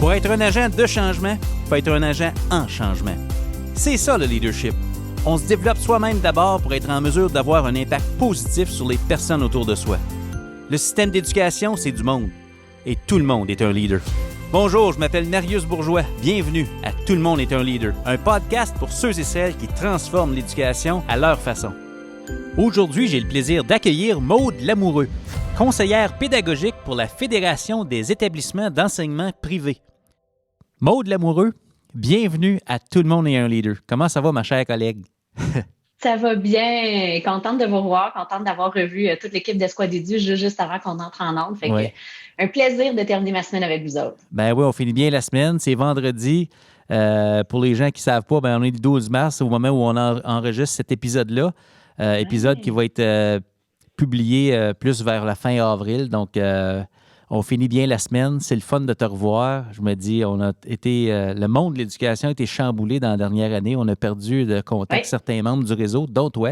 Pour être un agent de changement, il faut être un agent en changement. C'est ça le leadership. On se développe soi-même d'abord pour être en mesure d'avoir un impact positif sur les personnes autour de soi. Le système d'éducation, c'est du monde. Et tout le monde est un leader. Bonjour, je m'appelle Narius Bourgeois. Bienvenue à Tout le monde est un leader, un podcast pour ceux et celles qui transforment l'éducation à leur façon. Aujourd'hui, j'ai le plaisir d'accueillir Maude Lamoureux, conseillère pédagogique pour la Fédération des établissements d'enseignement privé. Maude Lamoureux, bienvenue à Tout le monde est un leader. Comment ça va, ma chère collègue? Ça va bien. Contente de vous voir, contente d'avoir revu toute l'équipe d'Escouade Édu juste avant qu'on entre en ordre. Fait que, un plaisir de terminer ma semaine avec vous autres. Ben oui, on finit bien la semaine. C'est vendredi. Pour les gens qui ne savent pas, ben on est le 12 mars au moment où on enregistre cet épisode-là. Épisode qui va être publié plus vers la fin avril. Donc, on finit bien la semaine. C'est le fun de te revoir. Je me dis, le monde de l'éducation a été chamboulé dans la dernière année. On a perdu de contact certains membres du réseau, dont toi.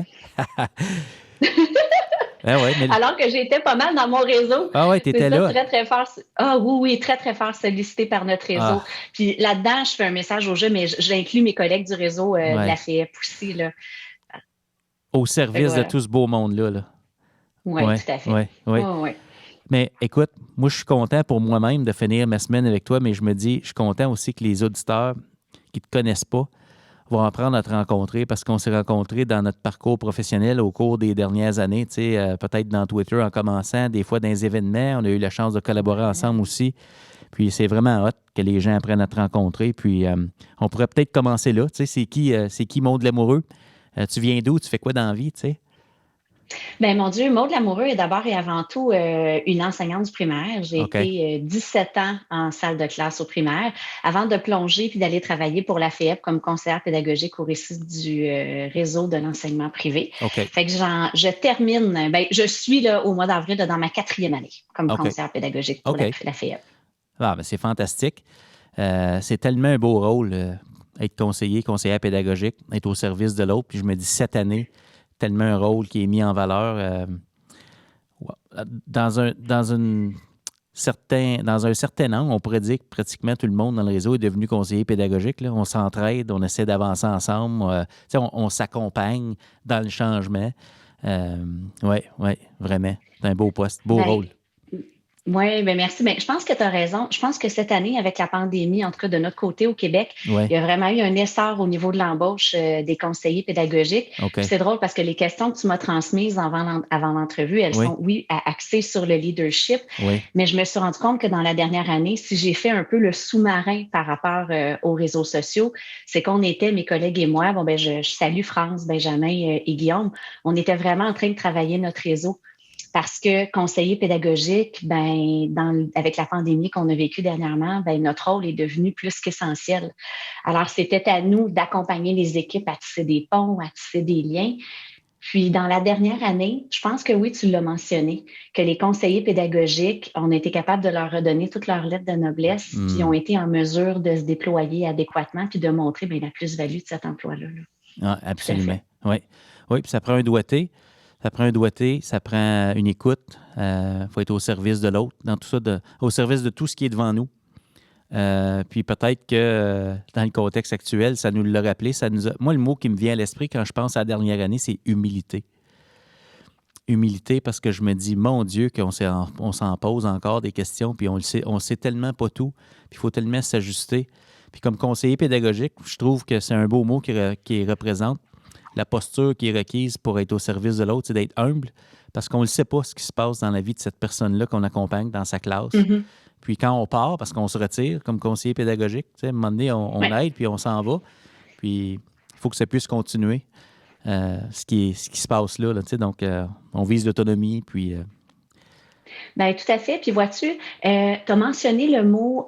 Alors que j'étais pas mal dans mon réseau. Ah oui, tu étais là. Très, très fort. Ah oui, très, très fort sollicité par notre réseau. Puis là-dedans, je fais un message au jeu, mais j'inclus mes collègues du réseau de la FEP aussi, là. Au service de tout ce beau monde-là. Là. Oui, tout à fait. Ouais. Mais écoute, moi, je suis content pour moi-même de finir ma semaine avec toi, mais je me dis, je suis content aussi que les auditeurs qui ne te connaissent pas vont apprendre à te rencontrer parce qu'on s'est rencontrés dans notre parcours professionnel au cours des dernières années, tu sais, peut-être dans Twitter en commençant, des fois dans les événements. On a eu la chance de collaborer ensemble aussi. Puis c'est vraiment hot que les gens apprennent à te rencontrer. Puis on pourrait peut-être commencer là. Tu sais, c'est qui Maude Lamoureux? Tu viens d'où? Tu fais quoi dans la vie, tu sais? Bien, mon Dieu, Maude Lamoureux est d'abord et avant tout une enseignante du primaire. J'ai été 17 ans en salle de classe au primaire avant de plonger puis d'aller travailler pour la FEP comme conseillère pédagogique au récit du réseau de l'enseignement privé. Fait que je termine, je suis là au mois d'avril dans ma 4e année comme conseillère pédagogique pour la FEP. Ah, ben c'est fantastique. C'est tellement un beau rôle, être conseillère pédagogique, être au service de l'autre. Puis je me dis, cette année, tellement un rôle qui est mis en valeur dans un certain angle, on pourrait dire que pratiquement tout le monde dans le réseau est devenu conseiller pédagogique. Là. On s'entraide, on essaie d'avancer ensemble, on s'accompagne dans le changement. Oui, vraiment. C'est un beau poste, beau rôle. Oui, bien merci. Mais je pense que tu as raison. Je pense que cette année, avec la pandémie, en tout cas de notre côté au Québec, il y a vraiment eu un essor au niveau de l'embauche des conseillers pédagogiques. C'est drôle parce que les questions que tu m'as transmises avant l'entrevue, elles sont, axées sur le leadership. Mais je me suis rendu compte que dans la dernière année, si j'ai fait un peu le sous-marin par rapport aux réseaux sociaux, c'est qu'on était, mes collègues et moi, je salue France, Benjamin et Guillaume, on était vraiment en train de travailler notre réseau. Parce que conseiller pédagogique, avec la pandémie qu'on a vécue dernièrement, notre rôle est devenu plus qu'essentiel. Alors, c'était à nous d'accompagner les équipes à tisser des ponts, à tisser des liens. Puis, dans la dernière année, je pense que oui, tu l'as mentionné, que les conseillers pédagogiques, on a été capable de leur redonner toutes leurs lettres de noblesse, puis ont été en mesure de se déployer adéquatement, puis de montrer la plus-value de cet emploi-là. Ah, absolument. Oui, puis ça prend un doigté. Ça prend un doigté, ça prend une écoute. Faut être au service de l'autre, dans tout ça, au service de tout ce qui est devant nous. Puis peut-être que dans le contexte actuel, ça nous l'a rappelé. Moi, le mot qui me vient à l'esprit quand je pense à la dernière année, c'est humilité. Humilité parce que je me dis, mon Dieu, qu'on s'en pose encore des questions, puis on sait tellement pas tout, puis il faut tellement s'ajuster. Puis comme conseiller pédagogique, je trouve que c'est un beau mot qui représente. La posture qui est requise pour être au service de l'autre, c'est d'être humble parce qu'on ne sait pas ce qui se passe dans la vie de cette personne-là qu'on accompagne dans sa classe. Puis quand on part, parce qu'on se retire comme conseiller pédagogique, à un moment donné, on aide puis on s'en va. Puis il faut que ça puisse continuer, ce qui se passe là. Donc, on vise l'autonomie, puis... Bien, tout à fait. Puis vois-tu, tu as mentionné le mot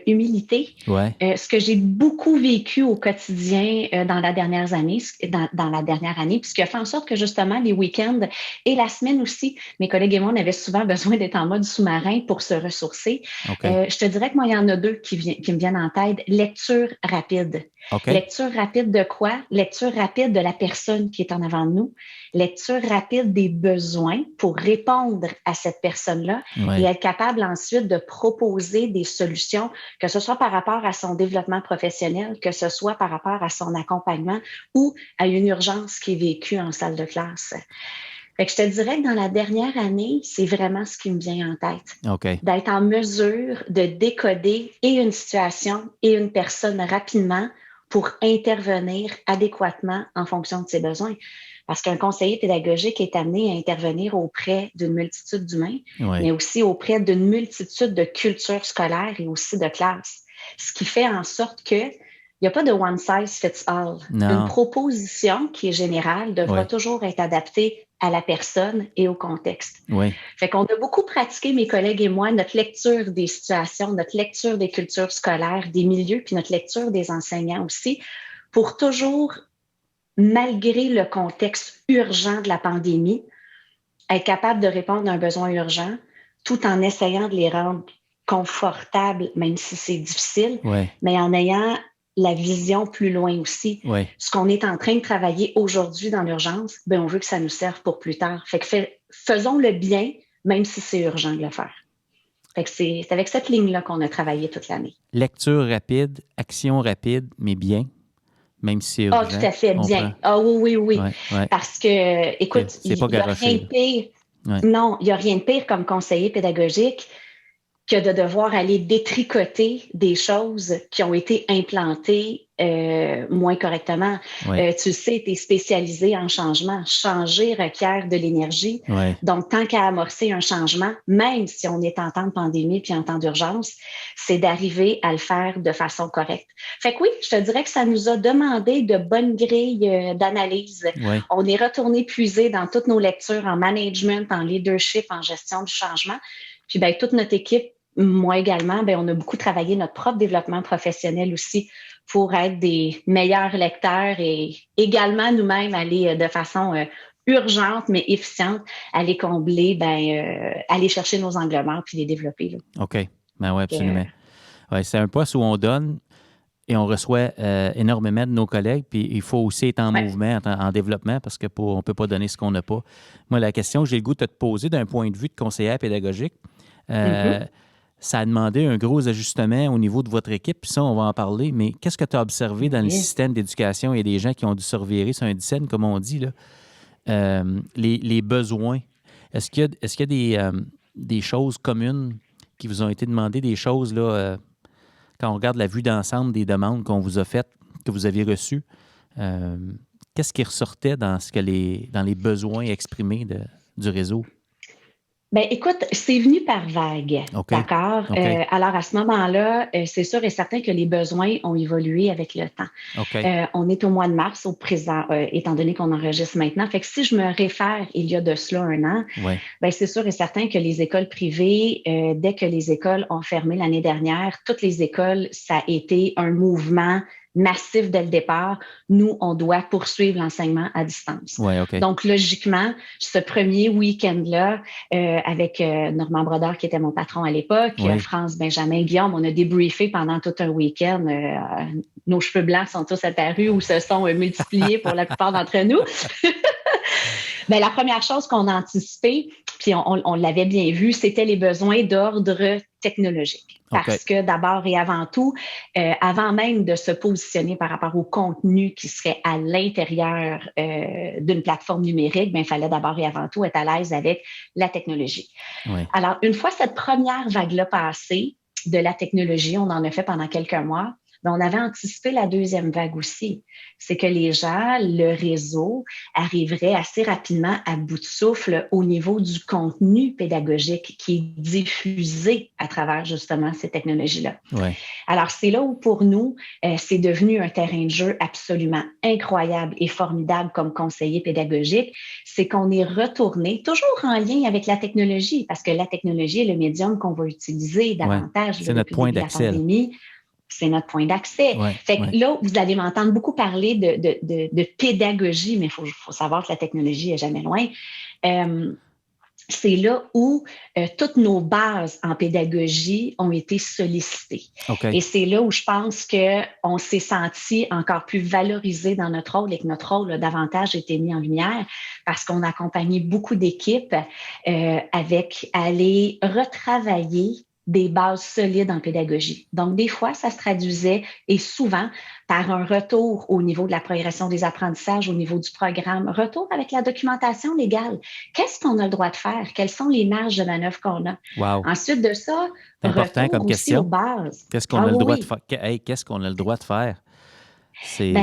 humilité. Ce que j'ai beaucoup vécu au quotidien dans la dernière année, puis ce qui a fait en sorte que justement les week-ends et la semaine aussi, mes collègues et moi, on avait souvent besoin d'être en mode sous-marin pour se ressourcer. Je te dirais que moi, il y en a deux qui me viennent en tête. Lecture rapide. Lecture rapide de quoi? Lecture rapide de la personne qui est en avant de nous. Lecture rapide des besoins pour répondre à cette personne personne-là et être capable ensuite de proposer des solutions, que ce soit par rapport à son développement professionnel, que ce soit par rapport à son accompagnement ou à une urgence qui est vécue en salle de classe. Fait que je te dirais que dans la dernière année, c'est vraiment ce qui me vient en tête. Okay. D'être en mesure de décoder et une situation et une personne rapidement pour intervenir adéquatement en fonction de ses besoins. Parce qu'un conseiller pédagogique est amené à intervenir auprès d'une multitude d'humains, mais aussi auprès d'une multitude de cultures scolaires et aussi de classes. Ce qui fait en sorte que il n'y a pas de one size fits all. Non. Une proposition qui est générale devra toujours être adaptée à la personne et au contexte. Fait qu'on a beaucoup pratiqué, mes collègues et moi, notre lecture des situations, notre lecture des cultures scolaires, des milieux, puis notre lecture des enseignants aussi, pour toujours, malgré le contexte urgent de la pandémie, être capable de répondre à un besoin urgent tout en essayant de les rendre confortables, même si c'est difficile, mais en ayant la vision plus loin aussi. Ce qu'on est en train de travailler aujourd'hui dans l'urgence, ben on veut que ça nous serve pour plus tard. Fait que faisons le bien, même si c'est urgent de le faire. Fait que c'est avec cette ligne-là qu'on a travaillé toute l'année. Lecture rapide, action rapide, mais bien, même si c'est urgent. Ah, tout à fait, bien. Ah oui. Parce que, écoute, il n'y a rien de pire. Non, il n'y a rien de pire comme conseiller pédagogique que de devoir aller détricoter des choses qui ont été implantées moins correctement. Tu sais, tu es spécialisé en changement. Changer requiert de l'énergie. Donc, tant qu'à amorcer un changement, même si on est en temps de pandémie puis en temps d'urgence, c'est d'arriver à le faire de façon correcte. Fait que oui, je te dirais que ça nous a demandé de bonnes grilles d'analyse. On est retourné puiser dans toutes nos lectures en management, en leadership, en gestion du changement. Puis, ben, toute notre équipe, moi également, ben, on a beaucoup travaillé notre propre développement professionnel aussi pour être des meilleurs lecteurs et également nous-mêmes aller de façon urgente mais efficiente, aller combler, aller chercher nos angles morts puis les développer. Là. OK. Ben oui, absolument. C'est un poste où on donne et on reçoit énormément de nos collègues, puis il faut aussi être en mouvement, en développement, parce qu'on ne peut pas donner ce qu'on n'a pas. Moi, la question que j'ai le goût de te poser d'un point de vue de conseillère pédagogique, ça a demandé un gros ajustement au niveau de votre équipe, puis ça, on va en parler, mais qu'est-ce que tu as observé dans le système d'éducation? Il y a des gens qui ont dû se revirer sur un dizaine, comme on dit, là. Les besoins. Est-ce qu'il y a des choses communes qui vous ont été demandées, des choses, là, quand on regarde la vue d'ensemble des demandes qu'on vous a faites, que vous aviez reçues, qu'est-ce qui ressortait dans les besoins exprimés du réseau? Bien, écoute, c'est venu par vague, d'accord? Alors, à ce moment-là, c'est sûr et certain que les besoins ont évolué avec le temps. On est au mois de mars, au présent, étant donné qu'on enregistre maintenant. Fait que si je me réfère il y a de cela 1 an, bien, c'est sûr et certain que les écoles privées, dès que les écoles ont fermé l'année dernière, toutes les écoles, ça a été un mouvement massif dès le départ. Nous, on doit poursuivre l'enseignement à distance. Donc, logiquement, ce premier week-end-là, avec Normand Brodeur, qui était mon patron à l'époque, France, Benjamin, Guillaume, on a débriefé pendant tout un week-end. Nos cheveux blancs sont tous apparus ou se sont multipliés pour la plupart d'entre nous. Bien, la première chose qu'on a anticipée, puis on l'avait bien vu, c'était les besoins d'ordre technologique. Parce que d'abord et avant tout, avant même de se positionner par rapport au contenu qui serait à l'intérieur d'une plateforme numérique, il fallait d'abord et avant tout être à l'aise avec la technologie. Alors, une fois cette première vague-là passée de la technologie, on en a fait pendant quelques mois, mais on avait anticipé la deuxième vague aussi. C'est que les gens, le réseau, arriveraient assez rapidement à bout de souffle au niveau du contenu pédagogique qui est diffusé à travers justement ces technologies-là. Alors, c'est là où pour nous, c'est devenu un terrain de jeu absolument incroyable et formidable comme conseiller pédagogique. C'est qu'on est retourné, toujours en lien avec la technologie, parce que la technologie est le médium qu'on va utiliser davantage c'est notre point d'accès. C'est notre point d'accès. Fait que là, vous allez m'entendre beaucoup parler de pédagogie, mais il faut savoir que la technologie est jamais loin. c'est là où toutes nos bases en pédagogie ont été sollicitées. Okay. Et c'est là où je pense qu'on s'est senti encore plus valorisé dans notre rôle et que notre rôle a davantage été mis en lumière parce qu'on a accompagné beaucoup d'équipes avec aller retravailler des bases solides en pédagogie. Donc, des fois, ça se traduisait, et souvent, par un retour au niveau de la progression des apprentissages, au niveau du programme, retour avec la documentation légale. Qu'est-ce qu'on a le droit de faire? Quelles sont les marges de manœuvre qu'on a? Wow. Ensuite de ça, c'est important retour comme aussi question. aux bases. Qu'est-ce qu'on a le droit de faire? Hey, qu'est-ce qu'on a le droit de faire? C'est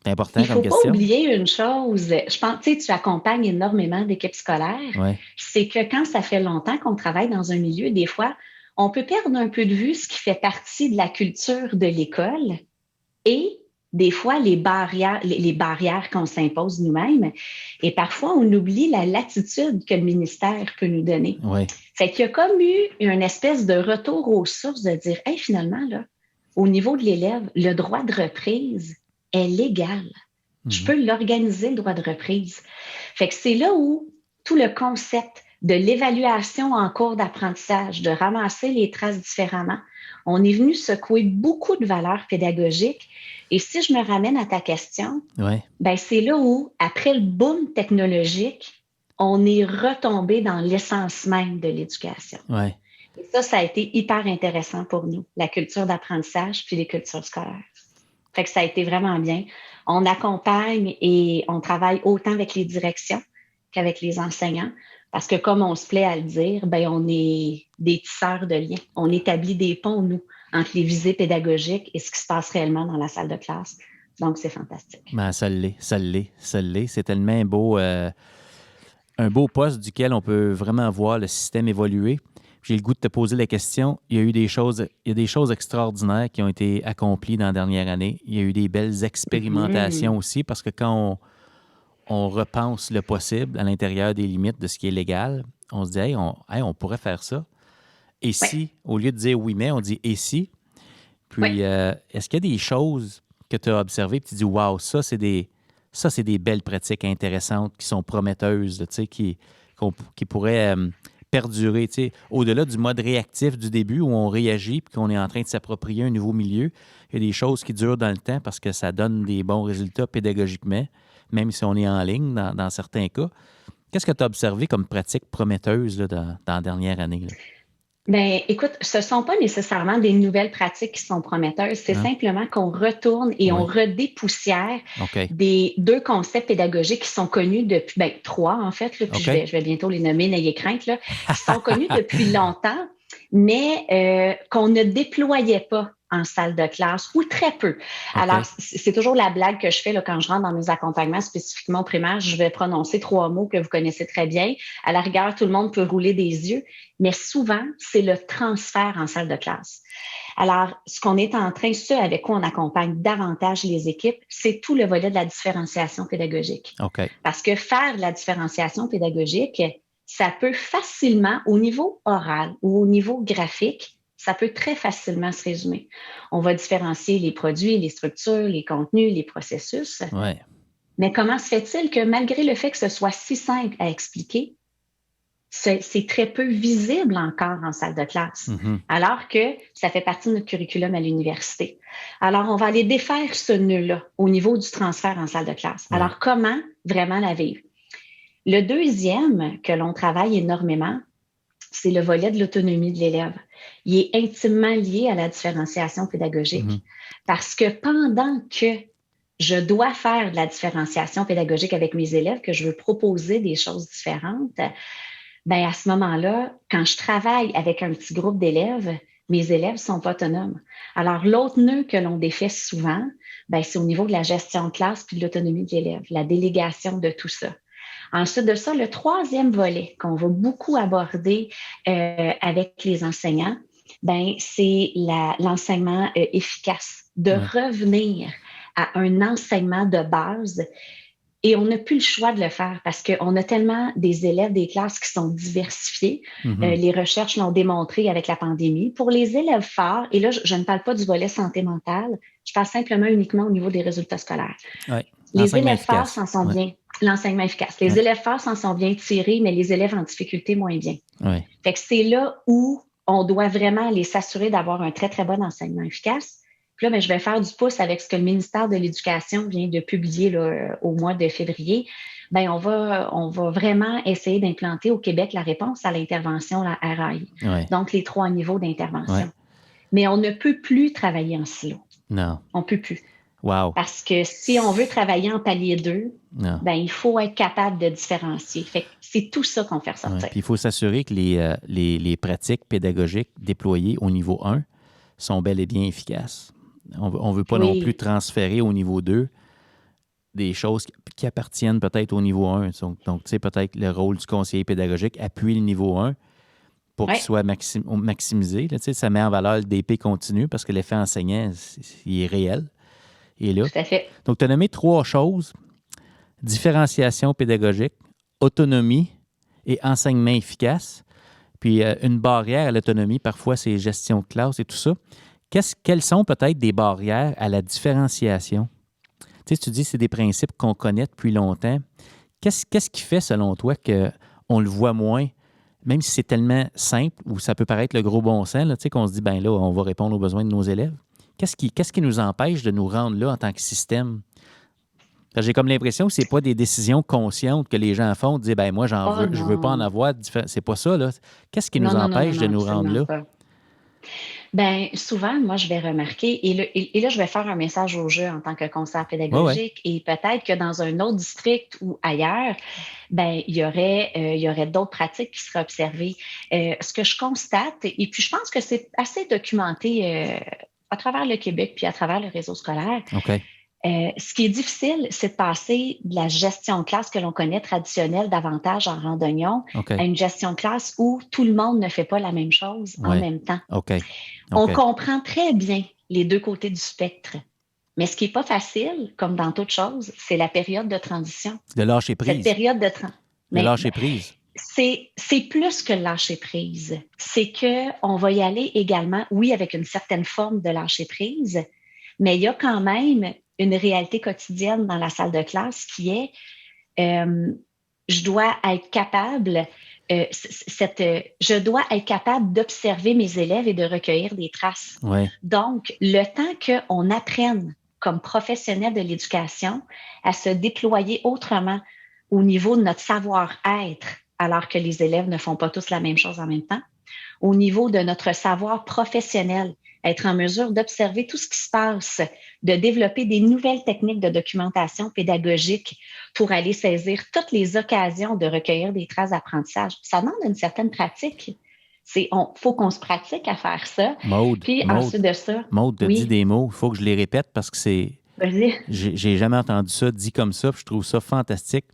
important comme question. Il ne faut pas oublier une chose. Je pense, tu accompagnes énormément d'équipes scolaires. Ouais. C'est que quand ça fait longtemps qu'on travaille dans un milieu, des fois, on peut perdre un peu de vue ce qui fait partie de la culture de l'école et des fois les barrières qu'on s'impose nous-mêmes. Et parfois, on oublie la latitude que le ministère peut nous donner. Ouais. Fait qu'il y a comme eu une espèce de retour aux sources de dire, hey, finalement, là, au niveau de l'élève, le droit de reprise est légal. Je peux l'organiser, le droit de reprise. Fait que c'est là où tout le concept de l'évaluation en cours d'apprentissage, de ramasser les traces différemment, on est venu secouer beaucoup de valeurs pédagogiques. Et si je me ramène à ta question, ben c'est là où, après le boom technologique, on est retombé dans l'essence même de l'éducation. Ouais. Et ça a été hyper intéressant pour nous, la culture d'apprentissage puis les cultures scolaires. Fait que ça a été vraiment bien. On accompagne et on travaille autant avec les directions qu'avec les enseignants parce que, comme on se plaît à le dire, ben on est des tisseurs de liens. On établit des ponts, nous, entre les visées pédagogiques et ce qui se passe réellement dans la salle de classe. Donc, c'est fantastique. Ben, ça l'est. C'est tellement un beau poste duquel on peut vraiment voir le système évoluer. J'ai le goût de te poser la question. Il y a des choses extraordinaires qui ont été accomplies dans la dernière année. Il y a eu des belles expérimentations aussi parce que quand on repense le possible à l'intérieur des limites de ce qui est légal, on se dit, hey, on pourrait faire ça. Et si, au lieu de dire oui, mais, on dit et si. Puis, est-ce qu'il y a des choses que tu as observées et tu dis, wow, ça, c'est des belles pratiques intéressantes qui sont prometteuses, qui pourraient perdurer, au-delà du mode réactif du début où on réagit puis qu'on est en train de s'approprier un nouveau milieu. Il y a des choses qui durent dans le temps parce que ça donne des bons résultats pédagogiquement, même si on est en ligne dans certains cas. Qu'est-ce que tu as observé comme pratique prometteuse là, dans la dernière année? Là? Bien, écoute, ce ne sont pas nécessairement des nouvelles pratiques qui sont prometteuses. C'est simplement qu'on retourne et on redépoussière des 2 concepts pédagogiques qui sont connus depuis, 3 en fait, là, puis je vais bientôt les nommer, n'ayez crainte, là, qui sont connus depuis longtemps, mais qu'on ne déployait pas en salle de classe ou très peu. Alors, c'est toujours la blague que je fais là, quand je rentre dans mes accompagnements, spécifiquement primaires, je vais prononcer 3 mots que vous connaissez très bien. À la rigueur, tout le monde peut rouler des yeux, mais souvent, c'est le transfert en salle de classe. Alors, ce qu'on est en train, avec quoi on accompagne davantage les équipes, c'est tout le volet de la différenciation pédagogique. Parce que faire de la différenciation pédagogique, ça peut facilement, au niveau oral ou au niveau graphique, ça peut très facilement se résumer. On va différencier les produits, les structures, les contenus, les processus. Mais comment se fait-il que malgré le fait que ce soit si simple à expliquer, c'est très peu visible encore en salle de classe, alors que ça fait partie de notre curriculum à l'université. Alors, on va aller défaire ce nœud-là au niveau du transfert en salle de classe. Alors, comment vraiment la vivre? Le deuxième que l'on travaille énormément, c'est le volet de l'autonomie de l'élève. Il est intimement lié à la différenciation pédagogique parce que pendant que je dois faire de la différenciation pédagogique avec mes élèves, que je veux proposer des choses différentes, bien à ce moment-là, quand je travaille avec un petit groupe d'élèves, mes élèves ne sont pas autonomes. Alors, l'autre nœud que l'on défait souvent, bien, c'est au niveau de la gestion de classe puis de l'autonomie de l'élève, la délégation de tout ça. Ensuite de ça, le 3e volet qu'on va beaucoup aborder avec les enseignants, ben, c'est l'enseignement efficace, de revenir à un enseignement de base. Et on n'a plus le choix de le faire parce qu'on a tellement des élèves des classes qui sont diversifiés. Les recherches l'ont démontré avec la pandémie. Pour les élèves forts, et là, je ne parle pas du volet santé mentale, je parle simplement uniquement au niveau des résultats scolaires. Les élèves forts s'en sont bien. L'enseignement efficace. Les élèves forts s'en sont bien tirés, mais les élèves en difficulté, moins bien. Fait que c'est là où on doit vraiment aller s'assurer d'avoir un très, très bon enseignement efficace. Puis là, je vais faire du pouce avec ce que le ministère de l'Éducation vient de publier là, au mois de février. On va vraiment essayer d'implanter au Québec la réponse à l'intervention, la RAI. Donc, les 3 niveaux d'intervention. Mais on ne peut plus travailler en silo. Non. On ne peut plus. Wow. Parce que si on veut travailler en palier 2, il faut être capable de différencier. Fait que c'est tout ça qu'on fait ressortir. Puis il faut s'assurer que les pratiques pédagogiques déployées au niveau 1 sont bel et bien efficaces. On ne veut pas non plus transférer au niveau 2 des choses qui appartiennent peut-être au niveau 1. Donc tu sais, peut-être le rôle du conseiller pédagogique appuie le niveau 1 pour qu'il soit maximisé. Là, tu sais, ça met en valeur le DP continu parce que l'effet enseignant, il est réel. Il est là. Tout à fait. Donc, tu as nommé 3 choses: différenciation pédagogique, autonomie et enseignement efficace. Puis, une barrière à l'autonomie, parfois, c'est gestion de classe et tout ça. Quelles sont peut-être des barrières à la différenciation? Tu sais, tu dis que c'est des principes qu'on connaît depuis longtemps. Qu'est-ce qui fait, selon toi, qu'on le voit moins, même si c'est tellement simple ou ça peut paraître le gros bon sens, là, tu sais, qu'on se dit, là, on va répondre aux besoins de nos élèves? Qu'est-ce qui nous empêche de nous rendre là en tant que système? J'ai comme l'impression que ce n'est pas des décisions conscientes que les gens font, de dire, moi, je ne veux pas en avoir. C'est pas ça, là. Qu'est-ce qui nous empêche de nous rendre là? Souvent, moi, je vais remarquer, et là, je vais faire un message au jeu en tant que conseiller pédagogique, et peut-être que dans un autre district ou ailleurs, il y aurait d'autres pratiques qui seraient observées. Ce que je constate, et puis je pense que c'est assez documenté à travers le Québec puis à travers le réseau scolaire. Ce qui est difficile, c'est de passer de la gestion de classe que l'on connaît traditionnelle davantage en randonnion à une gestion de classe où tout le monde ne fait pas la même chose en même temps. On comprend très bien les deux côtés du spectre. Mais ce qui n'est pas facile, comme dans toute chose, c'est la période de transition. De lâcher prise. Cette période de transition. De lâcher prise. C'est plus que lâcher prise. C'est qu'on va y aller également, oui, avec une certaine forme de lâcher prise, mais il y a quand même une réalité quotidienne dans la salle de classe qui est je dois être capable d'observer mes élèves et de recueillir des traces. Donc, le temps qu'on apprenne comme professionnel de l'éducation à se déployer autrement au niveau de notre savoir-être, alors que les élèves ne font pas tous la même chose en même temps, au niveau de notre savoir professionnel, être en mesure d'observer tout ce qui se passe, de développer des nouvelles techniques de documentation pédagogique pour aller saisir toutes les occasions de recueillir des traces d'apprentissage. Ça demande une certaine pratique. Faut qu'on se pratique à faire ça. Ensuite de ça... Maude, tu as dit des mots, il faut que je les répète parce que c'est... Vas-y. J'ai jamais entendu ça dit comme ça, puis je trouve ça fantastique.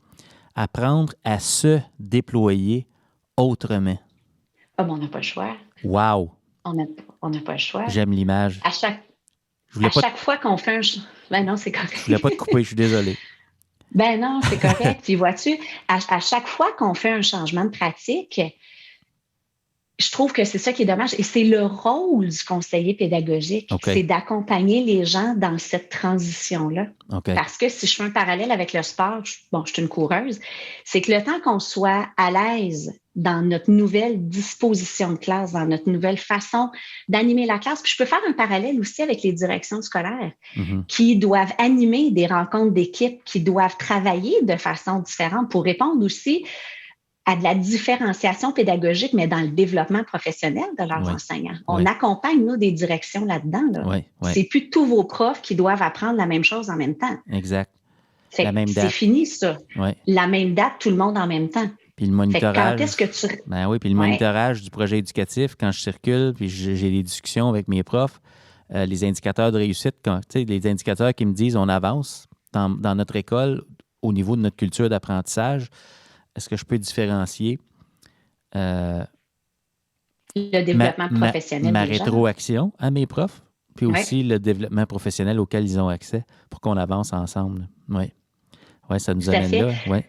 Apprendre à se déployer autrement. On n'a pas le choix. Wow! On n'a pas le choix. J'aime l'image. À chaque fois qu'on fait un... non, c'est correct. Je voulais pas te couper, je suis désolé. Non, c'est correct. Puis vois-tu, à chaque fois qu'on fait un changement de pratique, je trouve que c'est ça qui est dommage. Et c'est le rôle du conseiller pédagogique, c'est d'accompagner les gens dans cette transition-là. Parce que si je fais un parallèle avec le sport, je suis une coureuse, c'est que le temps qu'on soit à l'aise dans notre nouvelle disposition de classe, dans notre nouvelle façon d'animer la classe. Puis je peux faire un parallèle aussi avec les directions scolaires qui doivent animer des rencontres d'équipe, qui doivent travailler de façon différente pour répondre aussi à de la différenciation pédagogique, mais dans le développement professionnel de leurs enseignants. On accompagne, nous, des directions là-dedans. Là. C'est plus tous vos profs qui doivent apprendre la même chose en même temps. Exact. La même date. C'est fini, ça. La même date, tout le monde en même temps. Puis le monitorage. Quand est-ce que tu... puis le monitorage du projet éducatif, quand je circule, puis j'ai des discussions avec mes profs, les indicateurs de réussite, les indicateurs qui me disent on avance dans notre école au niveau de notre culture d'apprentissage, est-ce que je peux différencier le développement professionnel ma rétroaction à mes profs, puis aussi le développement professionnel auquel ils ont accès pour qu'on avance ensemble. Oui, ça nous amène là.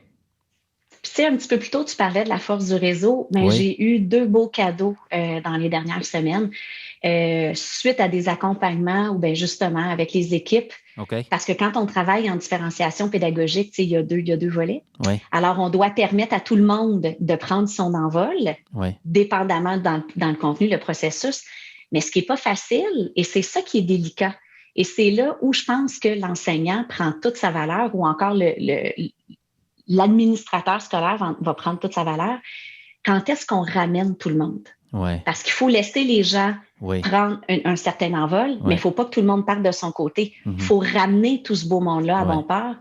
Puis, un petit peu plus tôt, tu parlais de la force du réseau, mais j'ai eu 2 beaux cadeaux dans les dernières semaines. suite à des accompagnements ou bien justement avec les équipes. Okay. Parce que quand on travaille en différenciation pédagogique, il y a deux volets. Oui. Alors, on doit permettre à tout le monde de prendre son envol, dépendamment dans le contenu, le processus. Mais ce qui n'est pas facile, et c'est ça qui est délicat. Et c'est là où je pense que l'enseignant prend toute sa valeur, ou encore l'administrateur scolaire va prendre toute sa valeur. Quand est-ce qu'on ramène tout le monde? Ouais. Parce qu'il faut laisser les gens prendre un certain envol, mais il ne faut pas que tout le monde parte de son côté. Il faut ramener tout ce beau monde-là à bon port.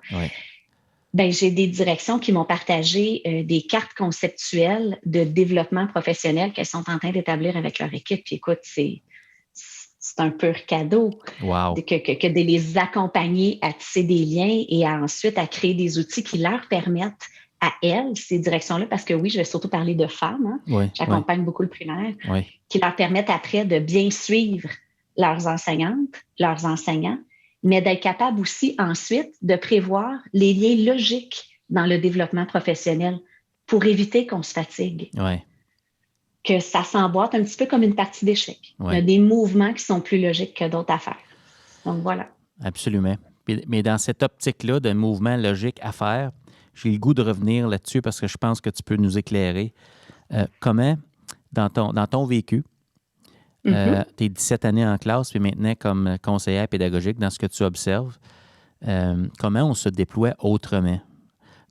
Ben, j'ai des directions qui m'ont partagé des cartes conceptuelles de développement professionnel qu'elles sont en train d'établir avec leur équipe. Puis écoute, c'est un pur cadeau que de les accompagner à tisser des liens et ensuite à créer des outils qui leur permettent à elles, ces directions-là, parce que oui, je vais surtout parler de femmes. J'accompagne beaucoup le primaire, qui leur permettent après de bien suivre leurs enseignantes, leurs enseignants, mais d'être capable aussi ensuite de prévoir les liens logiques dans le développement professionnel pour éviter qu'on se fatigue. Que ça s'emboîte un petit peu comme une partie d'échecs. Il y a des mouvements qui sont plus logiques que d'autres à faire. Donc voilà. Absolument. Mais dans cette optique-là de mouvement logique à faire, j'ai le goût de revenir là-dessus parce que je pense que tu peux nous éclairer. Comment, dans ton vécu, tes 17 années en classe, puis maintenant comme conseillère pédagogique, dans ce que tu observes, comment on se déploie autrement?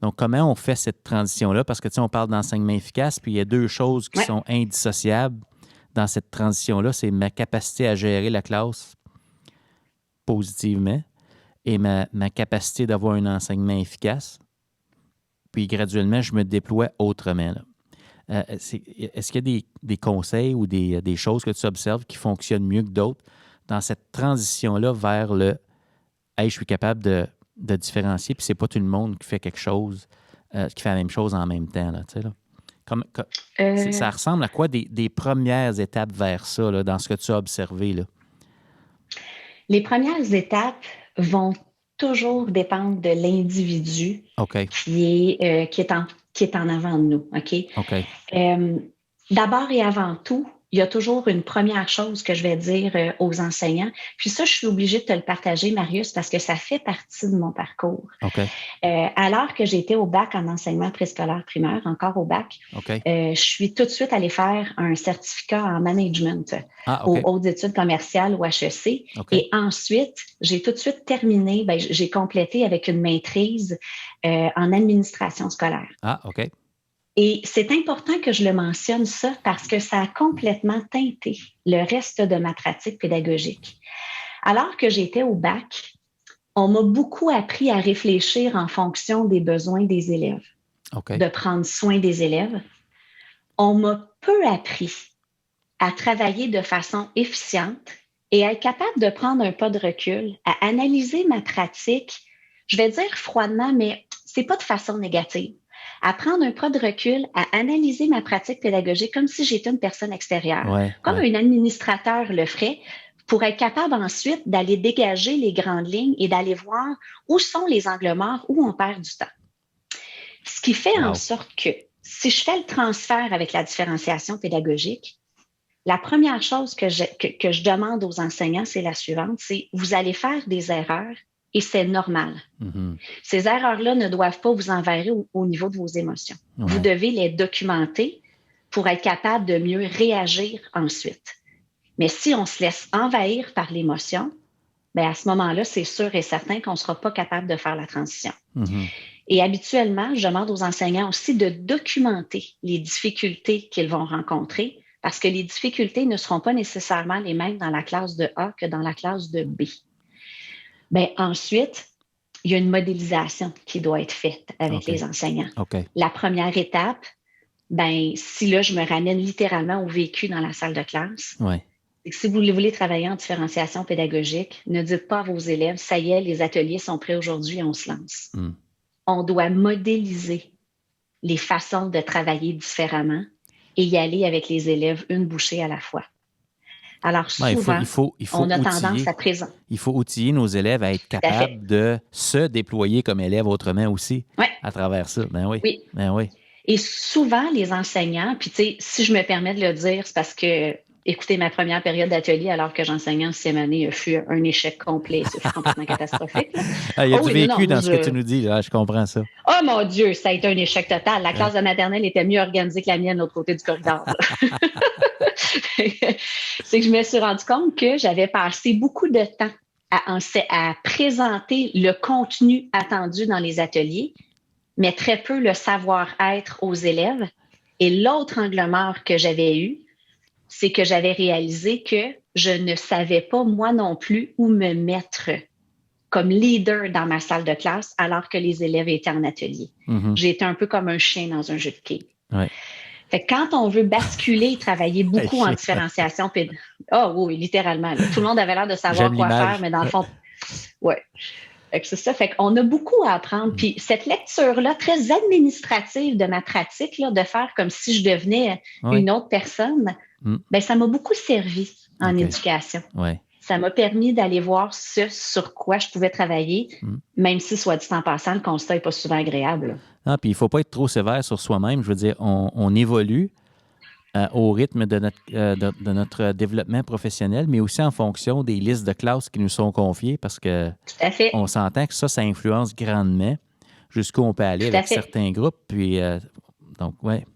Donc, comment on fait cette transition-là? Parce que, tu sais, on parle d'enseignement efficace, puis il y a deux choses qui sont indissociables dans cette transition-là. C'est ma capacité à gérer la classe positivement et ma capacité d'avoir un enseignement efficace. Puis, graduellement, je me déploie autrement. Est-ce qu'il y a des conseils ou des choses que tu observes qui fonctionnent mieux que d'autres dans cette transition-là vers le « hey, je suis capable de différencier, puis c'est pas tout le monde qui fait quelque chose, qui fait la même chose en même temps. » Là, tu sais, là. Ça ressemble à quoi des premières étapes vers ça, là, dans ce que tu as observé? Là? Les premières étapes vont toujours dépendre de l'individu qui est en avant de nous. D'abord et avant tout, il y a toujours une première chose que je vais dire aux enseignants. Puis ça, je suis obligée de te le partager, Marius, parce que ça fait partie de mon parcours. Alors que j'étais au bac en enseignement préscolaire primaire, encore au bac, je suis tout de suite allée faire un certificat en management aux hautes études commerciales au HEC. Et ensuite, j'ai tout de suite terminé, j'ai complété avec une maîtrise en administration scolaire. Et c'est important que je le mentionne ça parce que ça a complètement teinté le reste de ma pratique pédagogique. Alors que j'étais au bac, on m'a beaucoup appris à réfléchir en fonction des besoins des élèves, de prendre soin des élèves. On m'a peu appris à travailler de façon efficiente et à être capable de prendre un pas de recul, à analyser ma pratique, je vais dire froidement, mais c'est pas de façon négative. À prendre un pas de recul, à analyser ma pratique pédagogique comme si j'étais une personne extérieure, comme un administrateur le ferait, pour être capable ensuite d'aller dégager les grandes lignes et d'aller voir où sont les angles morts, où on perd du temps. Ce qui fait en sorte que si je fais le transfert avec la différenciation pédagogique, la première chose que je demande aux enseignants, c'est la suivante, c'est vous allez faire des erreurs. Et c'est normal. Ces erreurs-là ne doivent pas vous envahir au niveau de vos émotions. Vous devez les documenter pour être capable de mieux réagir ensuite. Mais si on se laisse envahir par l'émotion, bien à ce moment-là, c'est sûr et certain qu'on ne sera pas capable de faire la transition. Et habituellement, je demande aux enseignants aussi de documenter les difficultés qu'ils vont rencontrer parce que les difficultés ne seront pas nécessairement les mêmes dans la classe de A que dans la classe de B. Bien, ensuite, il y a une modélisation qui doit être faite avec les enseignants. La première étape, ben, si là, je me ramène littéralement au vécu dans la salle de classe, c'est que si vous voulez travailler en différenciation pédagogique, ne dites pas à vos élèves, ça y est, les ateliers sont prêts aujourd'hui, on se lance. On doit modéliser les façons de travailler différemment et y aller avec les élèves une bouchée à la fois. Alors, souvent, on a tendance à présenter. Il faut outiller nos élèves à être capables de se déployer comme élèves autrement aussi à travers ça. Ben oui. Et souvent, les enseignants, puis tu sais, si je me permets de le dire, c'est parce que écoutez, ma première période d'atelier alors que j'enseignais en 6e année fut un échec complet. Ce fut complètement catastrophique. Il y a du vécu dans ce que tu nous dis, là, je comprends ça. Oh mon Dieu, ça a été un échec total. La classe de maternelle était mieux organisée que la mienne de l'autre côté du corridor. C'est que je me suis rendu compte que j'avais passé beaucoup de temps à présenter le contenu attendu dans les ateliers, mais très peu le savoir-être aux élèves. Et l'autre angle mort que j'avais eu, c'est que j'avais réalisé que je ne savais pas, moi non plus, où me mettre comme leader dans ma salle de classe alors que les élèves étaient en atelier. Mm-hmm. J'ai un peu comme un chien dans un jeu de quilles. Ouais. Fait que quand on veut basculer et travailler beaucoup en différenciation, oh oui, littéralement. Là. Tout le monde avait l'air de savoir quoi faire, mais dans le fond, ouais. C'est ça. Fait qu'on a beaucoup à apprendre. Puis cette lecture-là, très administrative de ma pratique, là, de faire comme si je devenais une autre personne, ben, ça m'a beaucoup servi en éducation. Ouais. Ça m'a permis d'aller voir ce sur quoi je pouvais travailler, même si, soit dit en passant, le constat n'est pas souvent agréable. Non, puis il ne faut pas être trop sévère sur soi-même. Je veux dire, on évolue au rythme de notre développement professionnel, mais aussi en fonction des listes de classes qui nous sont confiées, parce que on s'entend que ça influence grandement jusqu'où on peut aller avec certains groupes. Puis, donc, ouais.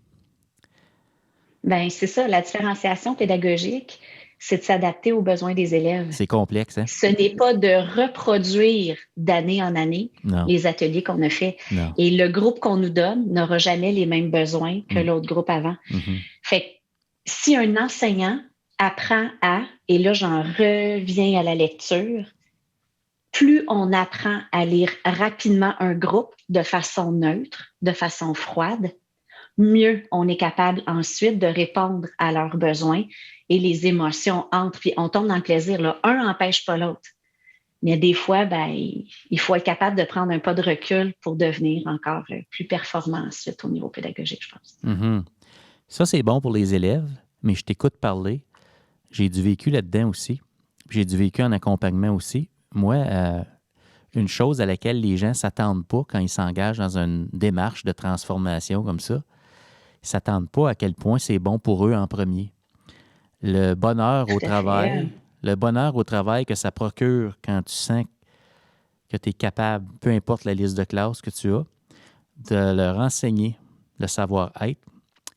Bien, c'est ça, la différenciation pédagogique, c'est de s'adapter aux besoins des élèves. C'est complexe, hein? Ce n'est pas de reproduire d'année en année les ateliers qu'on a faits. Non. Et le groupe qu'on nous donne n'aura jamais les mêmes besoins que l'autre groupe avant. Mm-hmm. Fait que si un enseignant apprend et là j'en reviens à la lecture, plus on apprend à lire rapidement un groupe de façon neutre, de façon froide, mieux on est capable ensuite de répondre à leurs besoins et les émotions entrent. Puis on tombe dans le plaisir. Là. Un n'empêche pas l'autre. Mais des fois, ben, il faut être capable de prendre un pas de recul pour devenir encore plus performant ensuite au niveau pédagogique, je pense. Mm-hmm. Ça, c'est bon pour les élèves, mais je t'écoute parler. J'ai du vécu là-dedans aussi. J'ai du vécu en accompagnement aussi. Moi, une chose à laquelle les gens ne s'attendent pas quand ils s'engagent dans une démarche de transformation comme ça, ils ne s'attendent pas à quel point c'est bon pour eux en premier. Le bonheur au travail, que ça procure quand tu sens que tu es capable, peu importe la liste de classes que tu as, de leur enseigner le savoir-être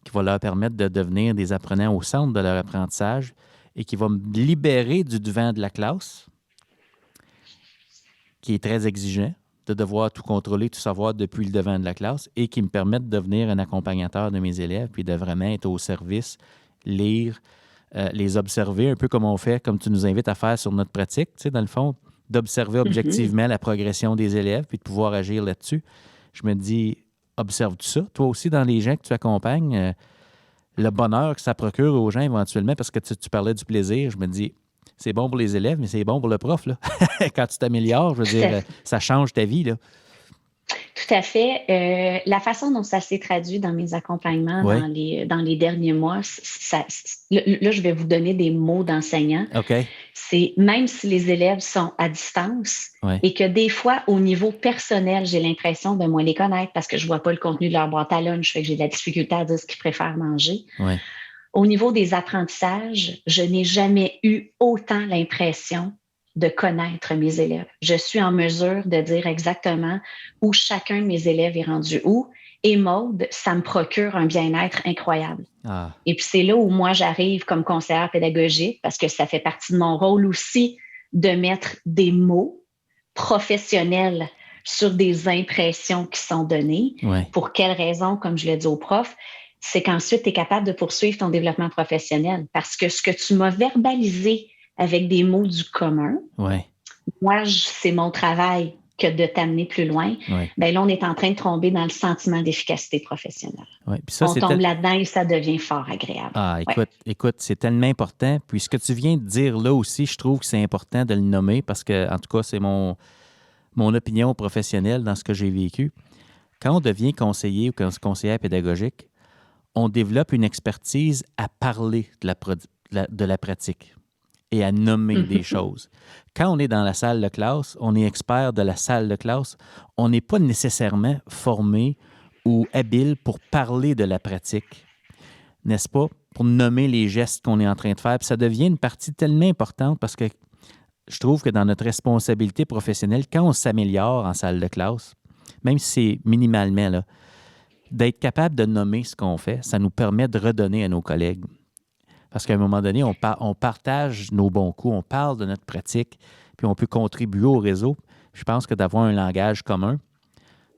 qui va leur permettre de devenir des apprenants au centre de leur apprentissage et qui va me libérer du devant de la classe, qui est très exigeant, de devoir tout contrôler, tout savoir depuis le devant de la classe et qui me permet de devenir un accompagnateur de mes élèves puis de vraiment être au service, lire, les observer, un peu comme on fait, comme tu nous invites à faire sur notre pratique, tu sais, dans le fond, d'observer objectivement la progression des élèves puis de pouvoir agir là-dessus. Je me dis, observes-tu ça? Toi aussi, dans les gens que tu accompagnes, le bonheur que ça procure aux gens éventuellement, parce que tu parlais du plaisir, je me dis, c'est bon pour les élèves, mais c'est bon pour le prof, là. Quand tu t'améliores, je veux dire, ça change ta vie, là. Tout à fait. La façon dont ça s'est traduit dans mes accompagnements dans les derniers mois, là, je vais vous donner des mots d'enseignants. Okay. C'est même si les élèves sont à distance et que des fois, au niveau personnel, j'ai l'impression de moins les connaître parce que je ne vois pas le contenu de leur boîte à lunch, fait que j'ai de la difficulté à dire ce qu'ils préfèrent manger. Ouais. Au niveau des apprentissages, je n'ai jamais eu autant l'impression de connaître mes élèves. Je suis en mesure de dire exactement où chacun de mes élèves est rendu où. Et Maude, ça me procure un bien-être incroyable. Ah. Et puis c'est là où moi j'arrive comme conseillère pédagogique parce que ça fait partie de mon rôle aussi de mettre des mots professionnels sur des impressions qui sont données. Ouais. Pour quelles raisons, comme je l'ai dit au prof, c'est qu'ensuite tu es capable de poursuivre ton développement professionnel parce que ce que tu m'as verbalisé avec des mots du commun. Ouais. Moi, c'est mon travail que de t'amener plus loin. Ouais. Bien là, on est en train de tomber dans le sentiment d'efficacité professionnelle. Ouais. Puis ça, on tombe là-dedans et ça devient fort agréable. Ah, écoute, c'est tellement important. Puis ce que tu viens de dire là aussi, je trouve que c'est important de le nommer parce que, en tout cas, c'est mon opinion professionnelle dans ce que j'ai vécu. Quand on devient conseiller ou conseillère pédagogique, on développe une expertise à parler de la pratique et à nommer des choses. Quand on est dans la salle de classe, on est expert de la salle de classe, on n'est pas nécessairement formé ou habile pour parler de la pratique, n'est-ce pas? pour nommer les gestes qu'on est en train de faire. Puis ça devient une partie tellement importante parce que je trouve que dans notre responsabilité professionnelle, quand on s'améliore en salle de classe, même si c'est minimalement, là, d'être capable de nommer ce qu'on fait, ça nous permet de redonner à nos collègues. Parce qu'à un moment donné, on partage nos bons coups, on parle de notre pratique, puis on peut contribuer au réseau. Je pense que d'avoir un langage commun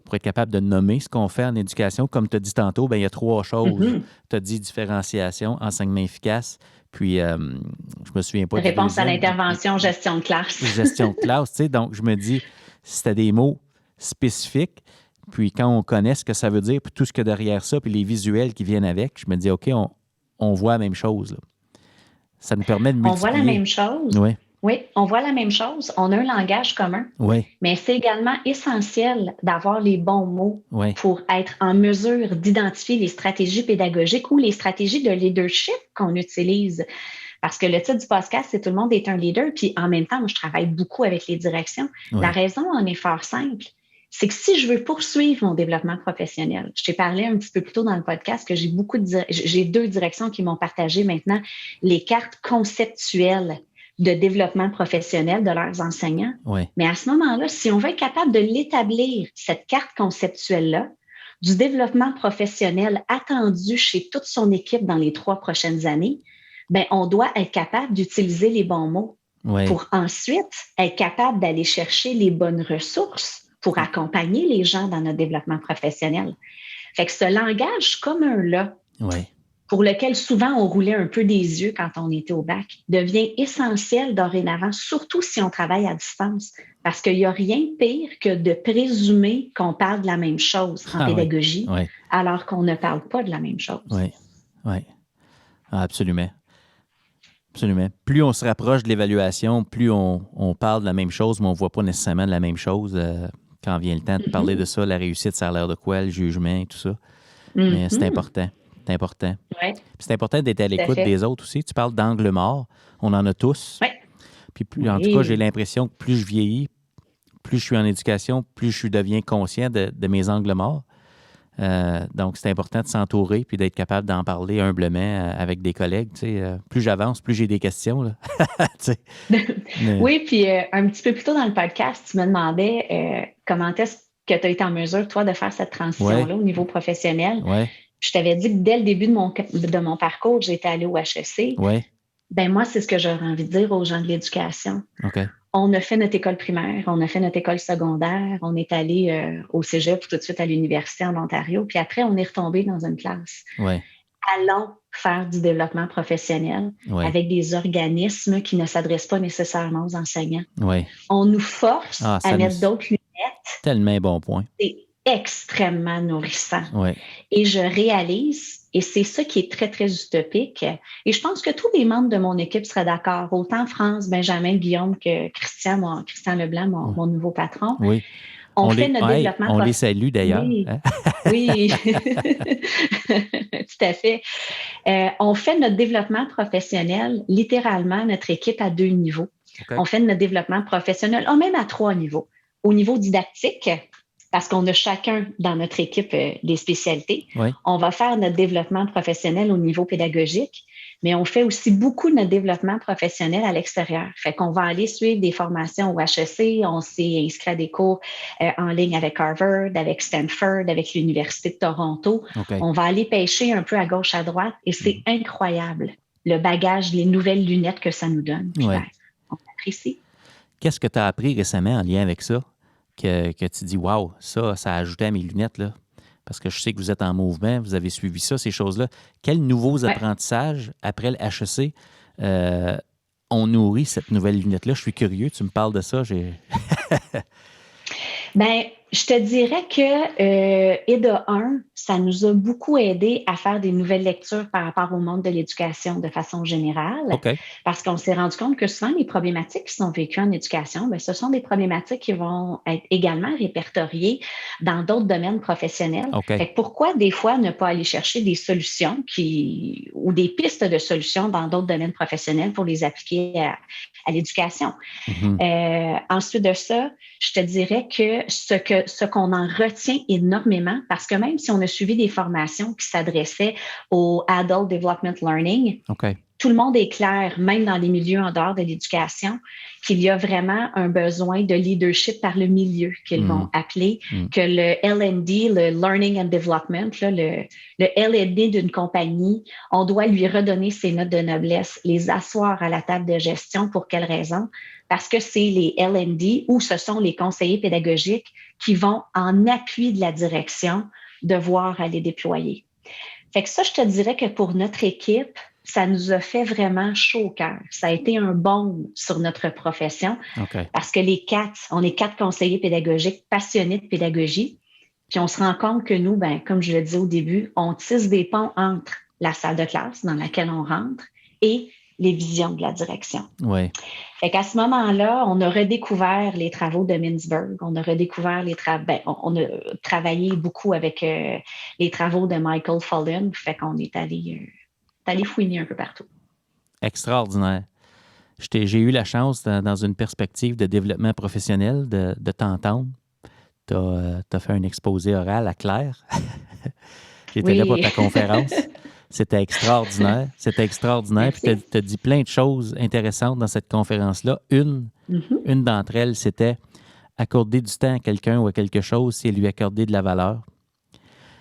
pour être capable de nommer ce qu'on fait en éducation, comme tu as dit tantôt, bien, il y a 3 choses. Mm-hmm. Tu as dit différenciation, enseignement efficace, puis je me souviens pas Réponse à l'intervention, gestion de classe. Gestion de classe, tu sais. Donc, je me dis, si tu as des mots spécifiques, puis quand on connaît ce que ça veut dire, puis tout ce qu'il y a derrière ça, puis les visuels qui viennent avec, je me dis, OK, on voit la même chose. Là. Ça nous permet de multiplier. On voit la même chose. Oui. Oui, on voit la même chose. On a un langage commun. Oui. Mais c'est également essentiel d'avoir les bons mots oui. pour être en mesure d'identifier les stratégies pédagogiques ou les stratégies de leadership qu'on utilise. Parce que le titre du podcast, c'est « Tout le monde est un leader », puis en même temps, moi, je travaille beaucoup avec les directions. Oui. La raison en est fort simple. C'est que si je veux poursuivre mon développement professionnel, je t'ai parlé un petit peu plus tôt dans le podcast que j'ai 2 directions qui m'ont partagé maintenant les cartes conceptuelles de développement professionnel de leurs enseignants. Oui. Mais à ce moment-là, si on veut être capable de l'établir, cette carte conceptuelle-là, du développement professionnel attendu chez toute son équipe dans les 3 prochaines années, bien, on doit être capable d'utiliser les bons mots pour ensuite être capable d'aller chercher les bonnes ressources pour accompagner les gens dans notre développement professionnel. Fait que ce langage commun-là, pour lequel souvent on roulait un peu des yeux quand on était au bac, devient essentiel dorénavant, surtout si on travaille à distance. Parce qu'il n'y a rien de pire que de présumer qu'on parle de la même chose en pédagogie, alors qu'on ne parle pas de la même chose. Oui, oui. Absolument. Absolument. Plus on se rapproche de l'évaluation, plus on parle de la même chose, mais on ne voit pas nécessairement de la même chose quand vient le temps de parler de ça, la réussite, ça a l'air de quoi, le jugement, tout ça. Mais c'est important. C'est important. Ouais. Puis c'est important d'être à l'écoute des autres aussi. Tu parles d'angle mort. On en a tous. Puis en tout cas, j'ai l'impression que plus je vieillis, plus je suis en éducation, plus je deviens conscient de mes angles morts. Donc, c'est important de s'entourer puis d'être capable d'en parler humblement avec des collègues. Plus j'avance, plus j'ai des questions. Là. Oui, puis un petit peu plus tôt dans le podcast, tu me demandais comment est-ce que tu as été en mesure, toi, de faire cette transition-là au niveau professionnel. Je t'avais dit que dès le début de mon parcours, j'étais allée au HEC. Ben moi, c'est ce que j'aurais envie de dire aux gens de l'éducation. On a fait notre école primaire, on a fait notre école secondaire, on est allé au cégep tout de suite à l'université en Ontario, puis après, on est retombé dans une classe. Allons faire du développement professionnel avec des organismes qui ne s'adressent pas nécessairement aux enseignants. On nous force à mettre d'autres lunettes. Tellement bon point. C'est extrêmement nourrissant. Et je réalise, et c'est ça qui est très, très utopique, et je pense que tous les membres de mon équipe seraient d'accord, autant France, Benjamin, Guillaume que Christian Leblanc, mon nouveau patron. On fait notre développement professionnel. On les salue d'ailleurs. Oui. Tout à fait. On fait notre développement professionnel, littéralement, notre équipe à 2 niveaux. On fait notre développement professionnel, même à 3 niveaux. Au niveau didactique, parce qu'on a chacun dans notre équipe des spécialités. On va faire notre développement professionnel au niveau pédagogique, mais on fait aussi beaucoup de notre développement professionnel à l'extérieur. Fait qu'on va aller suivre des formations au HEC, on s'est inscrit à des cours en ligne avec Harvard, avec Stanford, avec l'Université de Toronto. On va aller pêcher un peu à gauche, à droite, et c'est incroyable, le bagage, les nouvelles lunettes que ça nous donne. Puis, on apprécie. Qu'est-ce que tu as appris récemment en lien avec ça? Que tu dis, wow, ça a ajouté à mes lunettes, là. Parce que je sais que vous êtes en mouvement, vous avez suivi ça, ces choses-là. Quels nouveaux apprentissages, après le HEC, ont nourri cette nouvelle lunette-là? Je suis curieux, tu me parles de ça. Bien, je te dirais que, et de un, ça nous a beaucoup aidé à faire des nouvelles lectures par rapport au monde de l'éducation de façon générale. Parce qu'on s'est rendu compte que souvent, les problématiques qui sont vécues en éducation, bien, ce sont des problématiques qui vont être également répertoriées dans d'autres domaines professionnels. Fait que pourquoi, des fois, ne pas aller chercher des solutions ou des pistes de solutions dans d'autres domaines professionnels pour les appliquer à l'éducation? Ensuite de ça, je te dirais que ce que ce qu'on en retient énormément, parce que même si on a suivi des formations qui s'adressaient au Adult Development Learning, tout le monde est clair, même dans les milieux en dehors de l'éducation, qu'il y a vraiment un besoin de leadership par le milieu qu'ils vont appeler, que le L&D, le Learning and Development, là, le L&D d'une compagnie, on doit lui redonner ses notes de noblesse, les asseoir à la table de gestion. Pour quelle raison? Parce que c'est les L&D ou ce sont les conseillers pédagogiques qui vont, en appui de la direction, devoir aller déployer. Fait que ça, je te dirais que pour notre équipe, ça nous a fait vraiment chaud au cœur. Ça a été un baume sur notre profession parce que on est 4 conseillers pédagogiques passionnés de pédagogie. Puis on se rend compte que nous, comme je le disais au début, on tisse des ponts entre la salle de classe dans laquelle on rentre et les visions de la direction. Ouais. Fait qu'à ce moment-là, on a redécouvert les travaux de Mintzberg, on a redécouvert on a travaillé beaucoup avec les travaux de Michael Fullen. Fait qu'on est allé fouiner un peu partout. Extraordinaire. J'ai eu la chance, dans une perspective de développement professionnel, de t'entendre. Tu as fait un exposé oral à Claire. J'étais là pour ta conférence. C'était extraordinaire. Puis tu as dit plein de choses intéressantes dans cette conférence-là. Une d'entre elles, c'était accorder du temps à quelqu'un ou à quelque chose, c'est lui accorder de la valeur.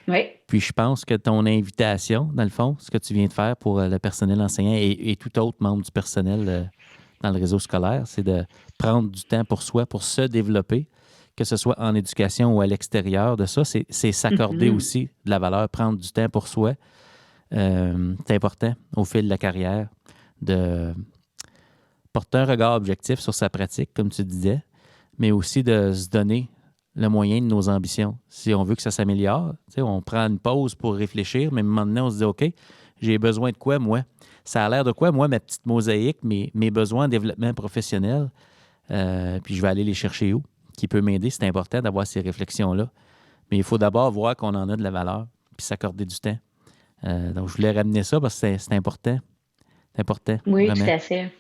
Oui. Puis je pense que ton invitation, dans le fond, ce que tu viens de faire pour le personnel enseignant et tout autre membre du personnel dans le réseau scolaire, c'est de prendre du temps pour soi, pour se développer, que ce soit en éducation ou à l'extérieur de ça, c'est s'accorder aussi de la valeur, prendre du temps pour soi. C'est important au fil de la carrière de porter un regard objectif sur sa pratique, comme tu disais, mais aussi de se donner le moyen de nos ambitions. Si on veut que ça s'améliore, on prend une pause pour réfléchir, mais à un moment donné, on se dit, OK, j'ai besoin de quoi, moi? Ça a l'air de quoi, moi, ma petite mosaïque, mes besoins en développement professionnel, puis je vais aller les chercher où? Qui peut m'aider? C'est important d'avoir ces réflexions-là. Mais il faut d'abord voir qu'on en a de la valeur, puis s'accorder du temps. Donc, je voulais ramener ça parce que c'est important. C'est important. Oui, vraiment. tout à fait.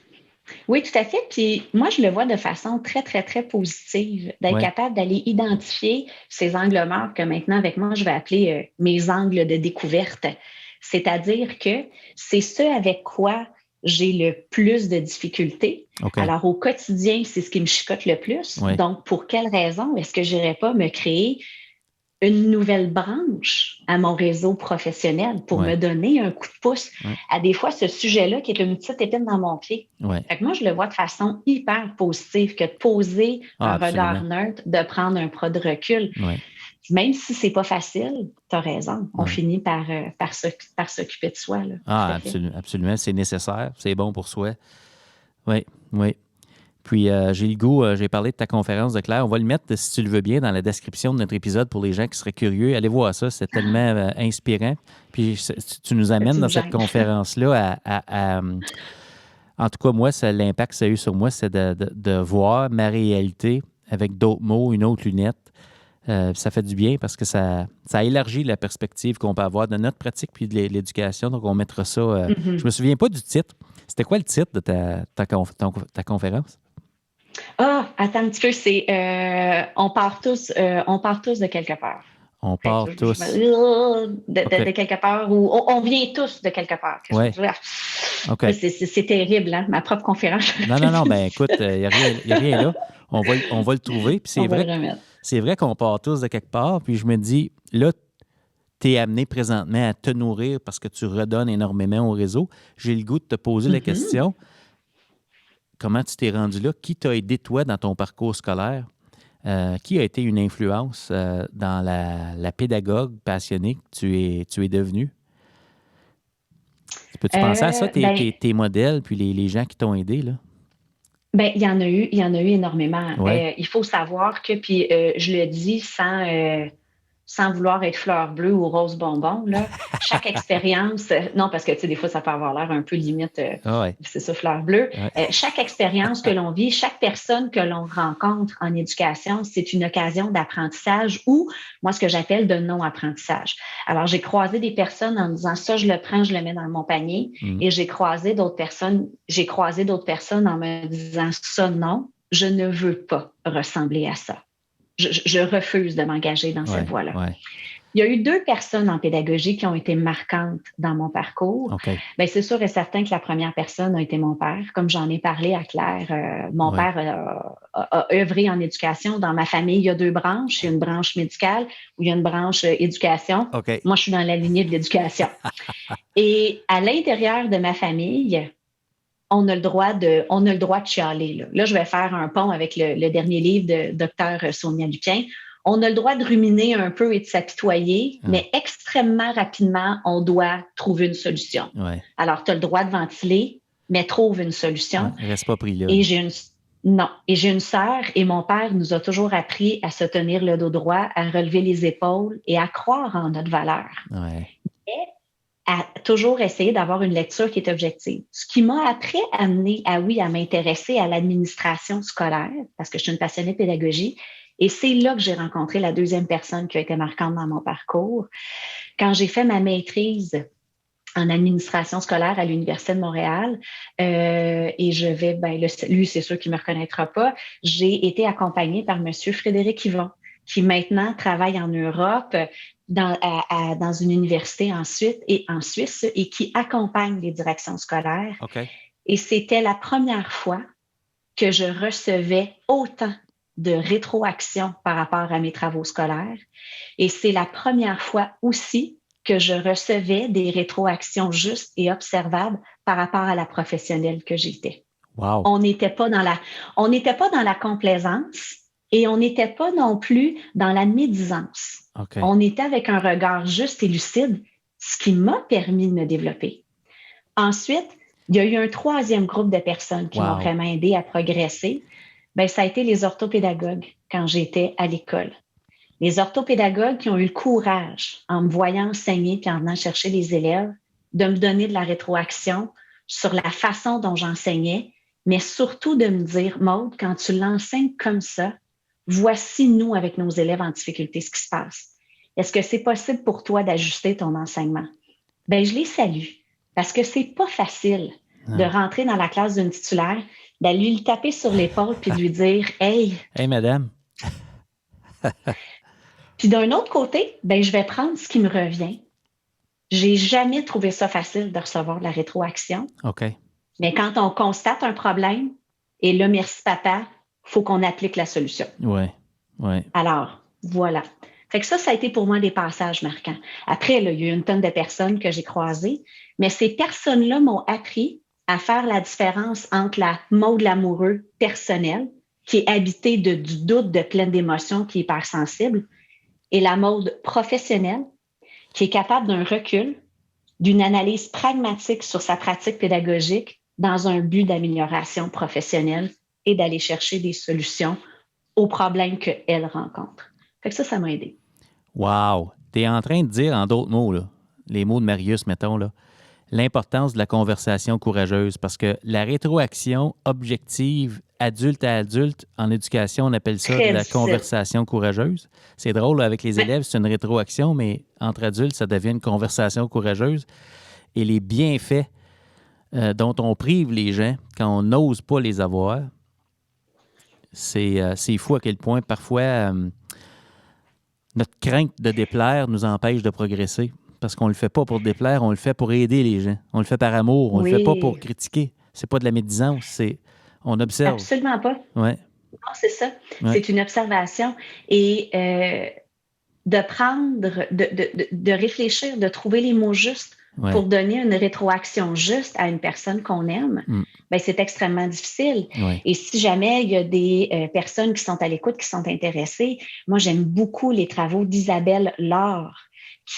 Oui, tout à fait. Puis moi, je le vois de façon très, très, très positive, d'être capable d'aller identifier ces angles morts que maintenant, avec moi, je vais appeler mes angles de découverte. C'est-à-dire que c'est ce avec quoi j'ai le plus de difficultés. Alors, au quotidien, c'est ce qui me chicote le plus. Donc, pour quelle raison est-ce que je n'irais pas me créer une nouvelle branche à mon réseau professionnel pour me donner un coup de pouce à des fois ce sujet-là qui est une petite épine dans mon pied. Fait que moi, je le vois de façon hyper positive que de poser un regard neutre, de prendre un pas de recul. Même si c'est pas facile, tu as raison. On finit par s'occuper de soi. Là, absolument. C'est nécessaire. C'est bon pour soi. Oui. Puis, j'ai le goût, j'ai parlé de ta conférence de Claire. On va le mettre, si tu le veux bien, dans la description de notre épisode pour les gens qui seraient curieux. Allez voir ça, c'est tellement inspirant. Puis, tu nous amènes dans cette conférence-là en tout cas, moi, l'impact que ça a eu sur moi, c'est de voir ma réalité avec d'autres mots, une autre lunette. Ça fait du bien parce que ça élargit la perspective qu'on peut avoir de notre pratique puis de l'éducation. Donc, on mettra ça. Je me souviens pas du titre. C'était quoi le titre de ta conférence? Attends un petit peu, c'est on part tous de quelque part. On part tous. De quelque part ou on vient tous de quelque part. C'est terrible, hein, ma propre conférence. Non, ben écoute, il n'y a rien là. On va le trouver. Puis c'est vrai qu'on part tous de quelque part. Puis je me dis, là, tu es amené présentement à te nourrir parce que tu redonnes énormément au réseau. J'ai le goût de te poser la question. Comment tu t'es rendu là? Qui t'a aidé, toi, dans ton parcours scolaire? Qui a été une influence dans la pédagogue passionnée que tu es devenue? Peux-tu penser à ça, tes modèles, puis les gens qui t'ont aidé, là? Ben, il y en a eu énormément. Il faut savoir que, puis je le dis sans vouloir être fleur bleue ou rose bonbon, là, chaque expérience, non, parce que, tu sais, des fois, ça peut avoir l'air un peu limite, c'est ça, fleur bleue. Chaque expérience que l'on vit, chaque personne que l'on rencontre en éducation, c'est une occasion d'apprentissage ou, moi, ce que j'appelle de non-apprentissage. Alors, j'ai croisé des personnes en disant, ça, je le prends, je le mets dans mon panier, et j'ai croisé d'autres personnes en me disant, ça, non, je ne veux pas ressembler à ça. je refuse de m'engager dans cette voie-là. Ouais. Il y a eu 2 personnes en pédagogie qui ont été marquantes dans mon parcours. Okay. Bien, c'est sûr et certain que la première personne a été mon père. Comme j'en ai parlé à Claire, mon père a œuvré en éducation. Dans ma famille, il y a 2 branches. Il y a une branche médicale où il y a une branche éducation. Okay. Moi, je suis dans la lignée de l'éducation. Et à l'intérieur de ma famille, on a le droit de chialer. Là, je vais faire un pont avec le dernier livre de Dr. Sonia Lupien. On a le droit de ruminer un peu et de s'apitoyer, mais extrêmement rapidement, on doit trouver une solution. Ouais. Alors, tu as le droit de ventiler, mais trouve une solution. Ouais, reste pas pris là. Et j'ai une sœur et mon père nous a toujours appris à se tenir le dos droit, à relever les épaules et à croire en notre valeur. Ouais. Et à toujours essayer d'avoir une lecture qui est objective. Ce qui m'a après amené à m'intéresser à l'administration scolaire, parce que je suis une passionnée de pédagogie. Et c'est là que j'ai rencontré la 2e personne qui a été marquante dans mon parcours. Quand j'ai fait ma maîtrise en administration scolaire à l'Université de Montréal, et je vais, lui, c'est sûr qu'il ne me reconnaîtra pas, j'ai été accompagnée par M. Frédéric Yvon, qui maintenant travaille en Europe, dans une université en Suisse, et qui accompagne les directions scolaires. Okay. Et c'était la première fois que je recevais autant de rétroaction par rapport à mes travaux scolaires. Et c'est la première fois aussi que je recevais des rétroactions justes et observables par rapport à la professionnelle que j'étais. Wow. On n'était pas dans la complaisance et on n'était pas non plus dans la médisance. Okay. On était avec un regard juste et lucide, ce qui m'a permis de me développer. Ensuite, il y a eu un 3e groupe de personnes qui m'ont vraiment aidé à progresser. Bien, ça a été les orthopédagogues quand j'étais à l'école. Les orthopédagogues qui ont eu le courage, en me voyant enseigner puis en venant chercher les élèves, de me donner de la rétroaction sur la façon dont j'enseignais, mais surtout de me dire, Maude, quand tu l'enseignes comme ça, voici nous avec nos élèves en difficulté ce qui se passe. Est-ce que c'est possible pour toi d'ajuster ton enseignement? Bien, je les salue parce que c'est pas facile de rentrer dans la classe d'une titulaire, d'aller lui taper sur l'épaule puis de lui dire « Hey, madame! » Puis d'un autre côté, ben je vais prendre ce qui me revient. J'ai jamais trouvé ça facile de recevoir de la rétroaction. OK. Mais quand on constate un problème, et là, merci papa, il faut qu'on applique la solution. Ouais. Alors, voilà. Fait que ça a été pour moi des passages marquants. Après, là, il y a eu une tonne de personnes que j'ai croisées, mais ces personnes-là m'ont appris à faire la différence entre la Maude l'amoureux personnelle, qui est habitée du doute, de pleine d'émotions, qui est hypersensible, et la Maude professionnelle, qui est capable d'un recul, d'une analyse pragmatique sur sa pratique pédagogique dans un but d'amélioration professionnelle et d'aller chercher des solutions aux problèmes qu'elle rencontre. Fait que ça m'a aidé. Wow! Tu es en train de dire, en d'autres mots, là, les mots de Marius, mettons, là, l'importance de la conversation courageuse, parce que la rétroaction objective, adulte à adulte, en éducation, on appelle ça de la conversation courageuse. C'est drôle, là, avec les élèves, c'est une rétroaction, mais entre adultes, ça devient une conversation courageuse. Et les bienfaits dont on prive les gens quand on n'ose pas les avoir, c'est fou à quel point, parfois, notre crainte de déplaire nous empêche de progresser. Parce qu'on ne le fait pas pour déplaire, on le fait pour aider les gens. On le fait par amour, on ne le fait pas pour critiquer. C'est pas de la médisance, on observe. Absolument pas. Ouais. Non, c'est ça. Ouais. C'est une observation. Et de prendre, de réfléchir, de trouver les mots justes pour donner une rétroaction juste à une personne qu'on aime, ben, c'est extrêmement difficile. Ouais. Et si jamais il y a des personnes qui sont à l'écoute, qui sont intéressées, moi, j'aime beaucoup les travaux d'Isabelle Laure,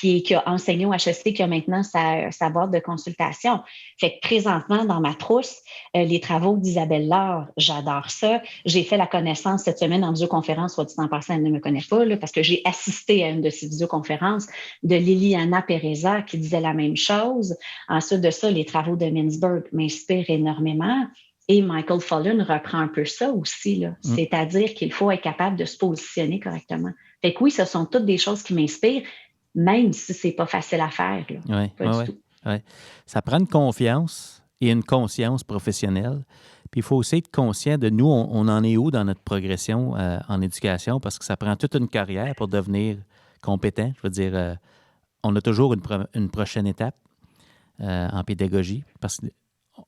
qui a enseigné au HEC, qui a maintenant sa boîte de consultation. Fait que présentement, dans ma trousse, les travaux d'Isabelle Laure, j'adore ça. J'ai fait la connaissance cette semaine en visioconférence, soit dit en passant, elle ne me connaît pas, là, parce que j'ai assisté à une de ces visioconférences de Liliana Pereza qui disait la même chose. Ensuite de ça, les travaux de Mintzberg m'inspirent énormément. Et Michael Fullen reprend un peu ça aussi, là. C'est-à-dire qu'il faut être capable de se positionner correctement. Fait que oui, ce sont toutes des choses qui m'inspirent, même si c'est pas facile à faire. Là. Pas du tout. Ouais. Ça prend une confiance et une conscience professionnelle. Puis il faut aussi être conscient de nous, on en est où dans notre progression en éducation, parce que ça prend toute une carrière pour devenir compétent. Je veux dire, on a toujours une prochaine étape en pédagogie, parce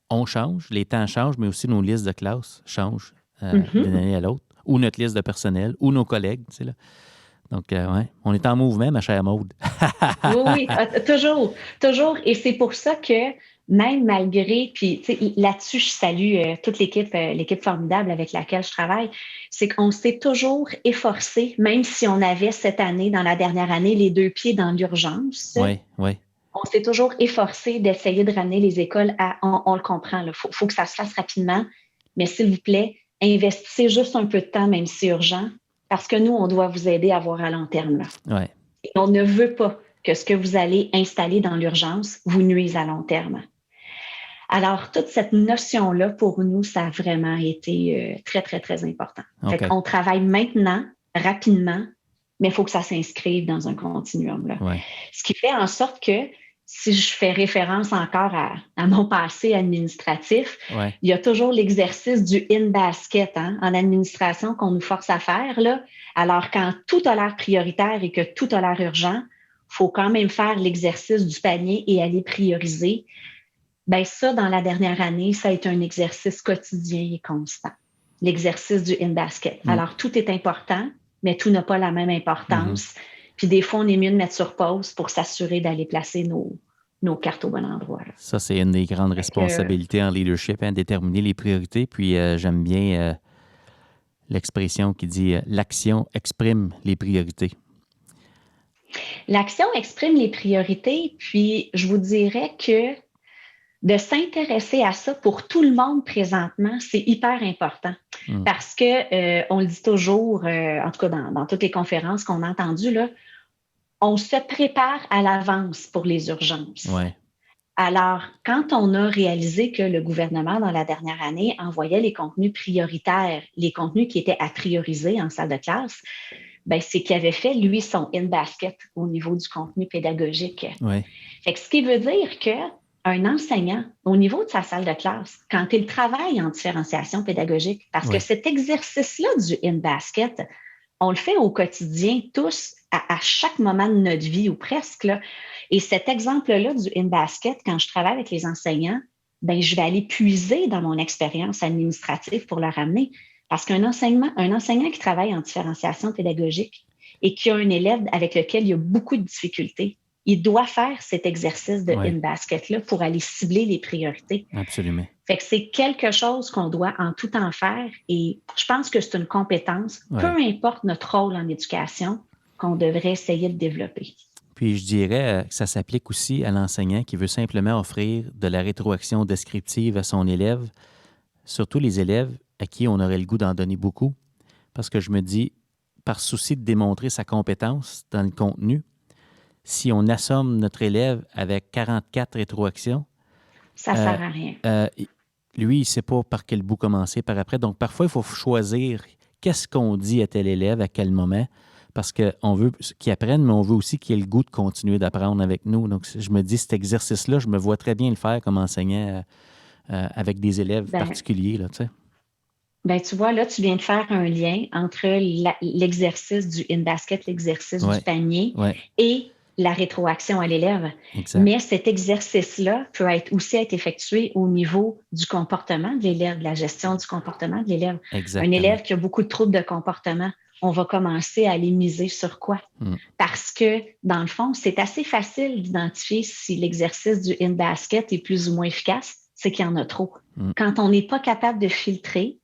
qu'on change, les temps changent, mais aussi nos listes de classe changent d'une année à l'autre, ou notre liste de personnel, ou nos collègues, tu sais, là. Donc, ouais, on est en mouvement, ma chère Maude. Oui, toujours, toujours. Et c'est pour ça que même malgré, puis là-dessus, je salue toute l'équipe formidable avec laquelle je travaille, c'est qu'on s'est toujours efforcé, même si on avait cette année, dans la dernière année, les 2 pieds dans l'urgence. Oui, oui. On s'est toujours efforcé d'essayer de ramener les écoles à, on le comprend, il faut que ça se fasse rapidement, mais s'il vous plaît, investissez juste un peu de temps, même si c'est urgent, parce que nous, on doit vous aider à voir à long terme. Là. Ouais. Et on ne veut pas que ce que vous allez installer dans l'urgence vous nuise à long terme. Alors, toute cette notion-là, pour nous, ça a vraiment été très, très, très important. Okay. Fait qu'on travaille maintenant, rapidement, mais il faut que ça s'inscrive dans un continuum. Là. Ouais. Ce qui fait en sorte que, si je fais référence encore à mon passé administratif, il y a toujours l'exercice du in-basket en administration qu'on nous force à faire. Là. Alors, quand tout a l'air prioritaire et que tout a l'air urgent, il faut quand même faire l'exercice du panier et aller prioriser. Bien, ça, dans la dernière année, ça a été un exercice quotidien et constant. L'exercice du in-basket. Alors, tout est important, mais tout n'a pas la même importance. Puis des fois, on est mieux de mettre sur pause pour s'assurer d'aller placer nos cartes au bon endroit. Là. Ça, c'est une des grandes responsabilités en leadership, déterminer les priorités. Puis j'aime bien l'expression qui dit « l'action exprime les priorités ». L'action exprime les priorités, puis je vous dirais que de s'intéresser à ça pour tout le monde présentement, c'est hyper important. Parce que, on le dit toujours, en tout cas dans toutes les conférences qu'on a entendues, là, on se prépare à l'avance pour les urgences. Ouais. Alors, quand on a réalisé que le gouvernement, dans la dernière année, envoyait les contenus prioritaires, les contenus qui étaient à prioriser en salle de classe, ben, c'est qu'il avait fait, lui, son in-basket au niveau du contenu pédagogique. Ouais. Fait que ce qui veut dire qu'un enseignant, au niveau de sa salle de classe, quand il travaille en différenciation pédagogique, parce que cet exercice-là du in-basket, on le fait au quotidien tous, à chaque moment de notre vie ou presque. Là. Et cet exemple-là du in-basket, quand je travaille avec les enseignants, ben, je vais aller puiser dans mon expérience administrative pour le ramener. Parce qu'un enseignant qui travaille en différenciation pédagogique et qui a un élève avec lequel il y a beaucoup de difficultés, il doit faire cet exercice de in-basket-là pour aller cibler les priorités. Absolument. Fait que c'est quelque chose qu'on doit en tout temps faire et je pense que c'est une compétence, peu importe notre rôle en éducation, qu'on devrait essayer de développer. Puis je dirais que ça s'applique aussi à l'enseignant qui veut simplement offrir de la rétroaction descriptive à son élève, surtout les élèves à qui on aurait le goût d'en donner beaucoup, parce que je me dis, par souci de démontrer sa compétence dans le contenu, si on assomme notre élève avec 44 rétroactions, ça ne sert à rien. Lui, il ne sait pas par quel bout commencer par après. Donc, parfois, il faut choisir qu'est-ce qu'on dit à tel élève, à quel moment, parce qu'on veut qu'il apprenne, mais on veut aussi qu'il ait le goût de continuer d'apprendre avec nous. Donc, je me dis, cet exercice-là, je me vois très bien le faire comme enseignant avec des élèves particuliers, là, tu sais. Ben, tu vois, là, tu viens de faire un lien entre l'exercice du in-basket, l'exercice du panier et la rétroaction à l'élève. Exact. Mais cet exercice-là peut aussi être effectué au niveau du comportement de l'élève, de la gestion du comportement de l'élève. Exactement. Un élève qui a beaucoup de troubles de comportement, on va commencer à aller miser sur quoi? Parce que, dans le fond, c'est assez facile d'identifier si l'exercice du in-basket est plus ou moins efficace, c'est qu'il y en a trop. Quand on n'est pas capable de filtrer,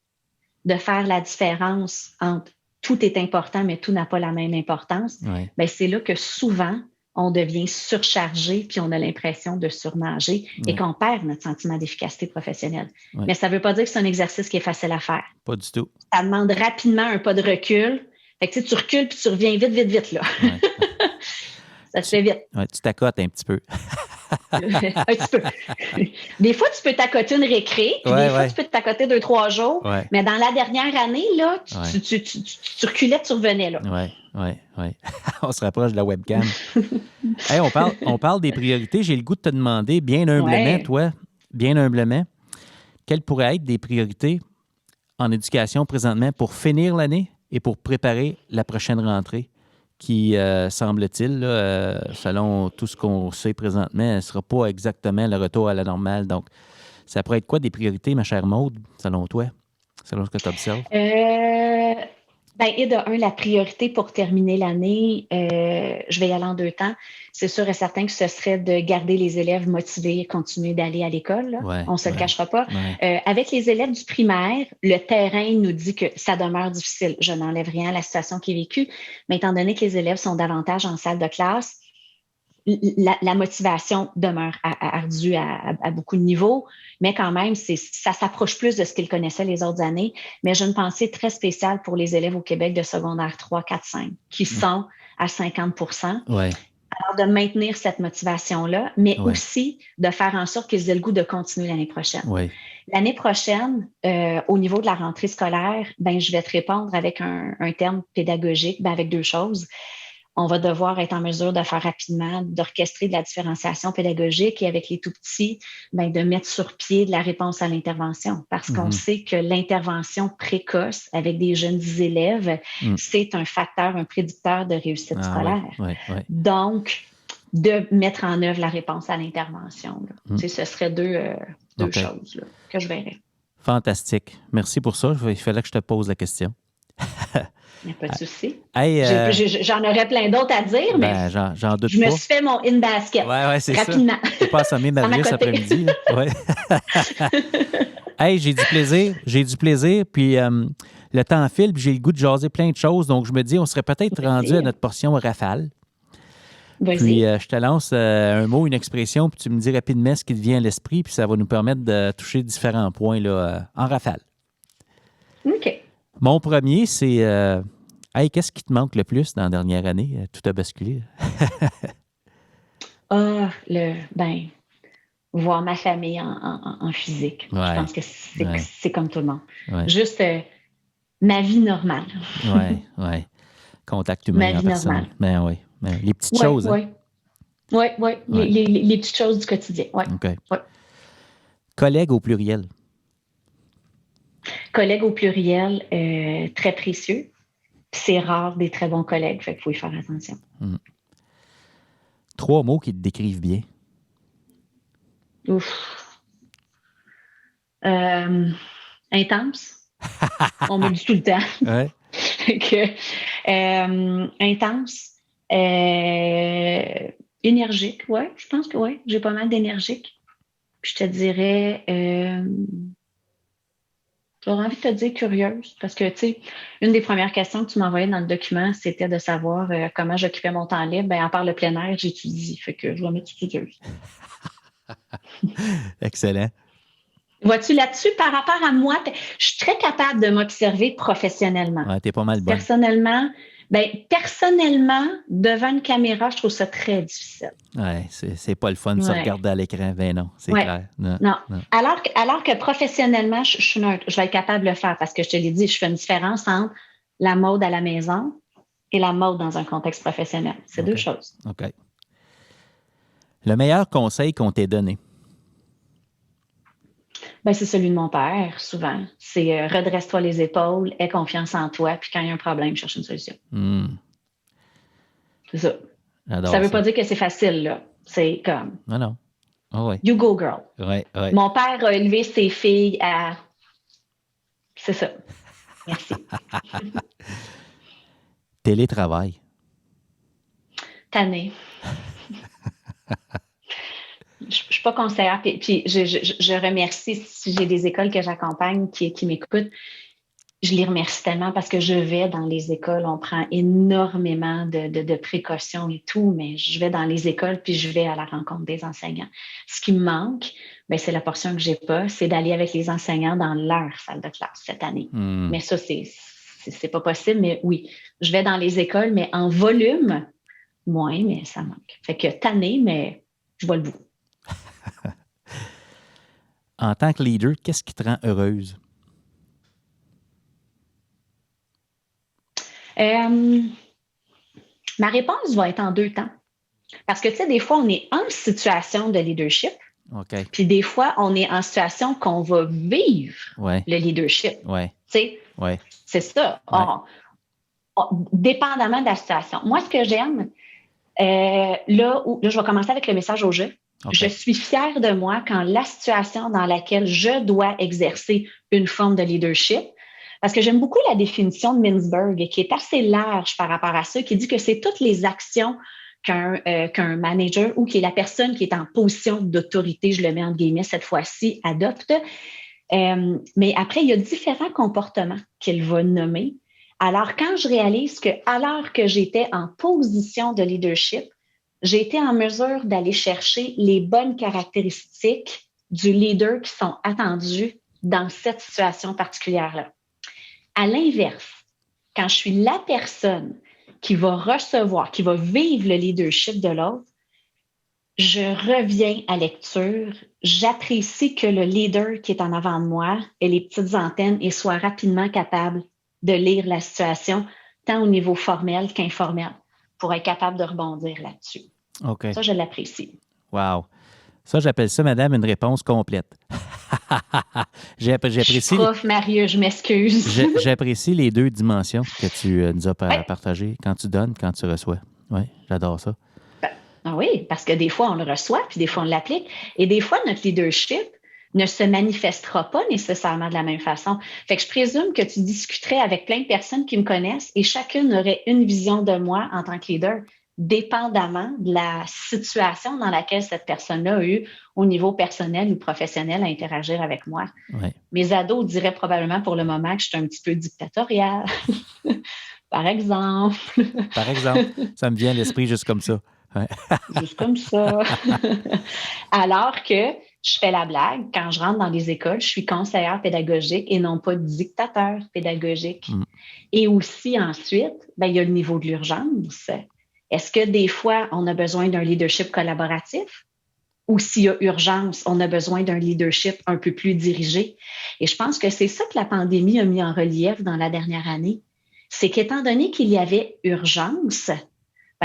de faire la différence entre tout est important, mais tout n'a pas la même importance, ben c'est là que souvent, on devient surchargé puis on a l'impression de surnager et qu'on perd notre sentiment d'efficacité professionnelle. Mais ça ne veut pas dire que c'est un exercice qui est facile à faire. Pas du tout. Ça demande rapidement un pas de recul. Fait que, tu recules puis tu reviens vite, là. Ça se fait vite. Tu t'accotes un petit peu. Un petit peu. Des fois, tu peux t'accoter une récré, puis des fois, tu peux t'accoter 2-3 jours. Mais dans la dernière année, là, tu reculais, tu revenais, là. Oui. On se rapproche de la webcam. Hey, on parle des priorités. J'ai le goût de te demander, bien humblement, toi, bien humblement, quelles pourraient être des priorités en éducation présentement pour finir l'année et pour préparer la prochaine rentrée qui, semble-t-il, là, selon tout ce qu'on sait présentement, ne sera pas exactement le retour à la normale. Donc, ça pourrait être quoi des priorités, ma chère Maude, selon toi, selon ce que tu observes? Et de un, la priorité pour terminer l'année, je vais y aller en 2 temps. C'est sûr et certain que ce serait de garder les élèves motivés et continuer d'aller à l'école. Ouais, on ne se le cachera pas. Ouais. Avec les élèves du primaire, le terrain nous dit que ça demeure difficile. Je n'enlève rien à la situation qui est vécue, mais étant donné que les élèves sont davantage en salle de classe, la motivation demeure ardue à beaucoup de niveaux, mais quand même, ça s'approche plus de ce qu'ils connaissaient les autres années. Mais j'ai une pensée très spéciale pour les élèves au Québec de secondaire 3, 4, 5, qui sont à 50 %. Ouais. Alors, de maintenir cette motivation-là, mais aussi de faire en sorte qu'ils aient le goût de continuer l'année prochaine. Ouais. L'année prochaine, au niveau de la rentrée scolaire, je vais te répondre avec un terme pédagogique, avec 2 choses. On va devoir être en mesure de faire rapidement, d'orchestrer de la différenciation pédagogique et avec les tout-petits, de mettre sur pied de la réponse à l'intervention parce qu'on sait que l'intervention précoce avec des jeunes élèves, c'est un facteur, un prédicteur de réussite scolaire. Ouais. Donc, de mettre en œuvre la réponse à l'intervention. Ce serait deux choses là, que je verrais. Fantastique. Merci pour ça. Il fallait que je te pose la question. Il n'y a pas de souci. Hey, j'en aurais plein d'autres à dire, mais j'en doute je me suis fait mon in-basket c'est rapidement. Ça. Tu n'es pas assommé Marie cet après-midi. Ouais. Hey, j'ai du plaisir. Puis le temps file, puis j'ai le goût de jaser plein de choses. Donc, je me dis, on serait peut-être rendu à notre portion rafale. Vas-y. Puis, je te lance un mot, une expression, puis tu me dis rapidement ce qui te vient à l'esprit, puis ça va nous permettre de toucher différents points là, en rafale. OK. Mon premier, c'est hey, qu'est-ce qui te manque le plus dans la dernière année? Tout a basculé. Voir ma famille en physique. Ouais. Je pense que c'est comme tout le monde. Ouais. Juste ma vie normale. Oui. Contact humain ma vie normale. Oui. Les petites choses. Oui. Les petites choses du quotidien. Ouais. OK. Ouais. Collègues au pluriel. Collègues au pluriel, très précieux. C'est rare des très bons collègues, fait qu'il faut y faire attention. 3 mots qui te décrivent bien. Ouf. Intense. On me dit tout le temps. Ouais. Intense. Énergique, je pense que j'ai pas mal d'énergique. Je te dirais, j'aurais envie de te dire curieuse, parce que, tu sais, une des premières questions que tu m'envoyais dans le document, c'était de savoir comment j'occupais mon temps libre. À part le plein air, j'étudie, fait que je vais mettre studieuse. Excellent. Vois-tu, là-dessus, par rapport à moi, je suis très capable de m'observer professionnellement. Ouais, t'es pas mal bonne. Personnellement, devant une caméra, je trouve ça très difficile. Ouais, c'est pas le fun de se regarder à l'écran. Ben non, c'est clair. Non. Alors que professionnellement, je suis neutre. Je vais être capable de le faire parce que je te l'ai dit, je fais une différence entre la mode à la maison et la mode dans un contexte professionnel. C'est 2 choses. OK. Le meilleur conseil qu'on t'ait donné? C'est celui de mon père, souvent. C'est redresse-toi les épaules, aie confiance en toi, puis quand il y a un problème, cherche une solution. C'est ça. Ça ne veut pas dire que c'est facile, là. C'est comme... Non. Oh, ouais. You go, girl. Ouais. Mon père a élevé ses filles à... C'est ça. Merci. Télétravail. Tanné. Je ne suis pas conseillère. Puis je remercie si j'ai des écoles que j'accompagne qui m'écoutent. Je les remercie tellement parce que je vais dans les écoles. On prend énormément de précautions et tout, mais je vais dans les écoles puis je vais à la rencontre des enseignants. Ce qui me manque, c'est la portion que j'ai pas, c'est d'aller avec les enseignants dans leur salle de classe cette année. Mais ça, c'est pas possible. Mais oui, je vais dans les écoles, mais en volume, moins, mais ça manque. Fait que tanné, mais je vois le bout. En tant que leader, qu'est-ce qui te rend heureuse? Ma réponse va être en 2 temps. Parce que, tu sais, des fois, on est en situation de leadership, OK. Puis des fois, on est en situation qu'on va vivre le leadership. Ouais. Tu sais, c'est ça. Ouais. Dépendamment de la situation. Moi, ce que j'aime, là, je vais commencer avec le message au jeu. Okay. Je suis fière de moi quand la situation dans laquelle je dois exercer une forme de leadership, parce que j'aime beaucoup la définition de Mintzberg, qui est assez large par rapport à ça, qui dit que c'est toutes les actions qu'un manager ou qui est la personne qui est en position d'autorité, je le mets entre guillemets cette fois-ci, adopte. Mais après, il y a différents comportements qu'il va nommer. Alors, quand je réalise qu'à l'heure que j'étais en position de leadership, j'ai été en mesure d'aller chercher les bonnes caractéristiques du leader qui sont attendues dans cette situation particulière-là. À l'inverse, quand je suis la personne qui va recevoir, qui va vivre le leadership de l'autre, je reviens à lecture, j'apprécie que le leader qui est en avant de moi ait les petites antennes et soit rapidement capable de lire la situation, tant au niveau formel qu'informel, pour être capable de rebondir là-dessus. OK. Ça, je l'apprécie. Wow. Ça, j'appelle ça, madame, une réponse complète. J'apprécie. Prof, Marius, je m'excuse. J'apprécie les deux dimensions que tu nous as partagées, quand tu donnes, quand tu reçois. Oui, j'adore ça. Oui, parce que des fois, on le reçoit, puis des fois, on l'applique. Et des fois, notre leadership ne se manifestera pas nécessairement de la même façon. Fait que je présume que tu discuterais avec plein de personnes qui me connaissent et chacune aurait une vision de moi en tant que leader, dépendamment de la situation dans laquelle cette personne-là a eu au niveau personnel ou professionnel à interagir avec moi. Ouais. Mes ados diraient probablement pour le moment que je suis un petit peu dictatoriale, par exemple. Par exemple, ça me vient à l'esprit juste comme ça. Ouais. Juste comme ça. Alors que je fais la blague, quand je rentre dans les écoles, je suis conseillère pédagogique et non pas dictateur pédagogique. Et aussi ensuite, il y a le niveau de l'urgence. Est-ce que des fois, on a besoin d'un leadership collaboratif? Ou s'il y a urgence, on a besoin d'un leadership un peu plus dirigé? Et je pense que c'est ça que la pandémie a mis en relief dans la dernière année. C'est qu'étant donné qu'il y avait urgence,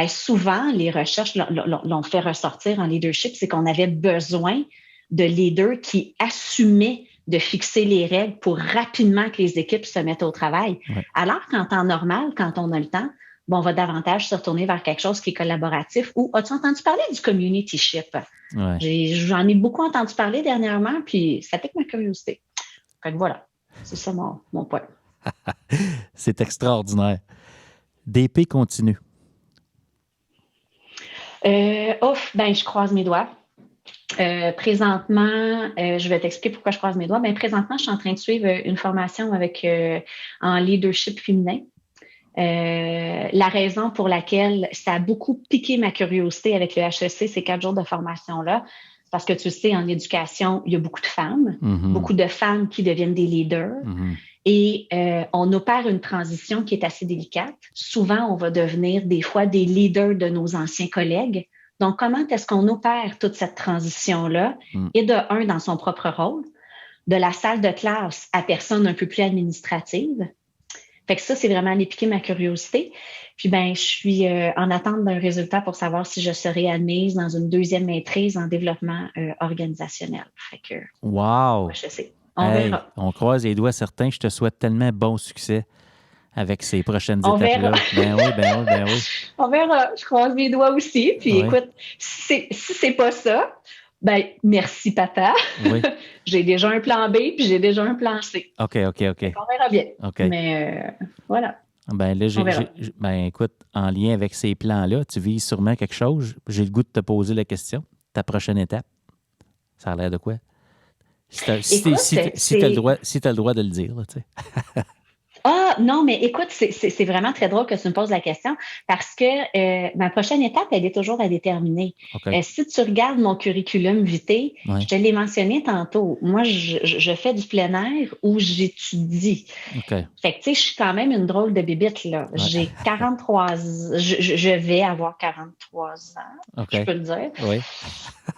souvent, les recherches l'ont fait ressortir en leadership, c'est qu'on avait besoin de leaders qui assumaient de fixer les règles pour rapidement que les équipes se mettent au travail. Ouais. Alors qu'en temps normal, quand on a le temps, on va davantage se retourner vers quelque chose qui est collaboratif. Ou as-tu entendu parler du communityship? Ouais. J'en ai beaucoup entendu parler dernièrement, puis ça pique ma curiosité. Fait que voilà, c'est ça mon point. C'est extraordinaire. DP continue. Je croise mes doigts. Présentement, je vais t'expliquer pourquoi je croise mes doigts. Présentement, je suis en train de suivre une formation en leadership féminin. La raison pour laquelle ça a beaucoup piqué ma curiosité avec le HEC, ces 4 jours de formation-là, parce que tu sais, en éducation, il y a beaucoup de femmes, beaucoup de femmes qui deviennent des leaders. Et on opère une transition qui est assez délicate. Souvent, on va devenir des fois des leaders de nos anciens collègues. Donc, comment est-ce qu'on opère toute cette transition-là? Et de un, dans son propre rôle, de la salle de classe à personne un peu plus administrative. Fait que ça, c'est vraiment aller piquer ma curiosité. Puis, je suis en attente d'un résultat pour savoir si je serai admise dans une 2e maîtrise en développement organisationnel. Fait que, wow! Je sais. On verra. On croise les doigts certains. Je te souhaite tellement bon succès avec ces prochaines étapes-là. Ben oui. On verra. Je croise mes doigts aussi. Puis écoute, si c'est pas ça, merci papa. Oui. J'ai déjà un plan B puis j'ai déjà un plan C. OK. On verra bien. Okay. Mais voilà. Écoute, en lien avec ces plans-là, tu vises sûrement quelque chose. J'ai le goût de te poser la question. Ta prochaine étape, ça a l'air de quoi? Si tu as le droit de le dire, là, tu sais. Ah, non, mais écoute, c'est vraiment très drôle que tu me poses la question parce que ma prochaine étape, elle est toujours à déterminer. Okay. Si tu regardes mon curriculum vitae, je te l'ai mentionné tantôt. Moi, je fais du plein air où j'étudie. Okay. Fait que, tu sais, je suis quand même une drôle de bébite, là. Ouais. J'ai 43 ans. Je vais avoir 43 ans, je peux le dire. Oui.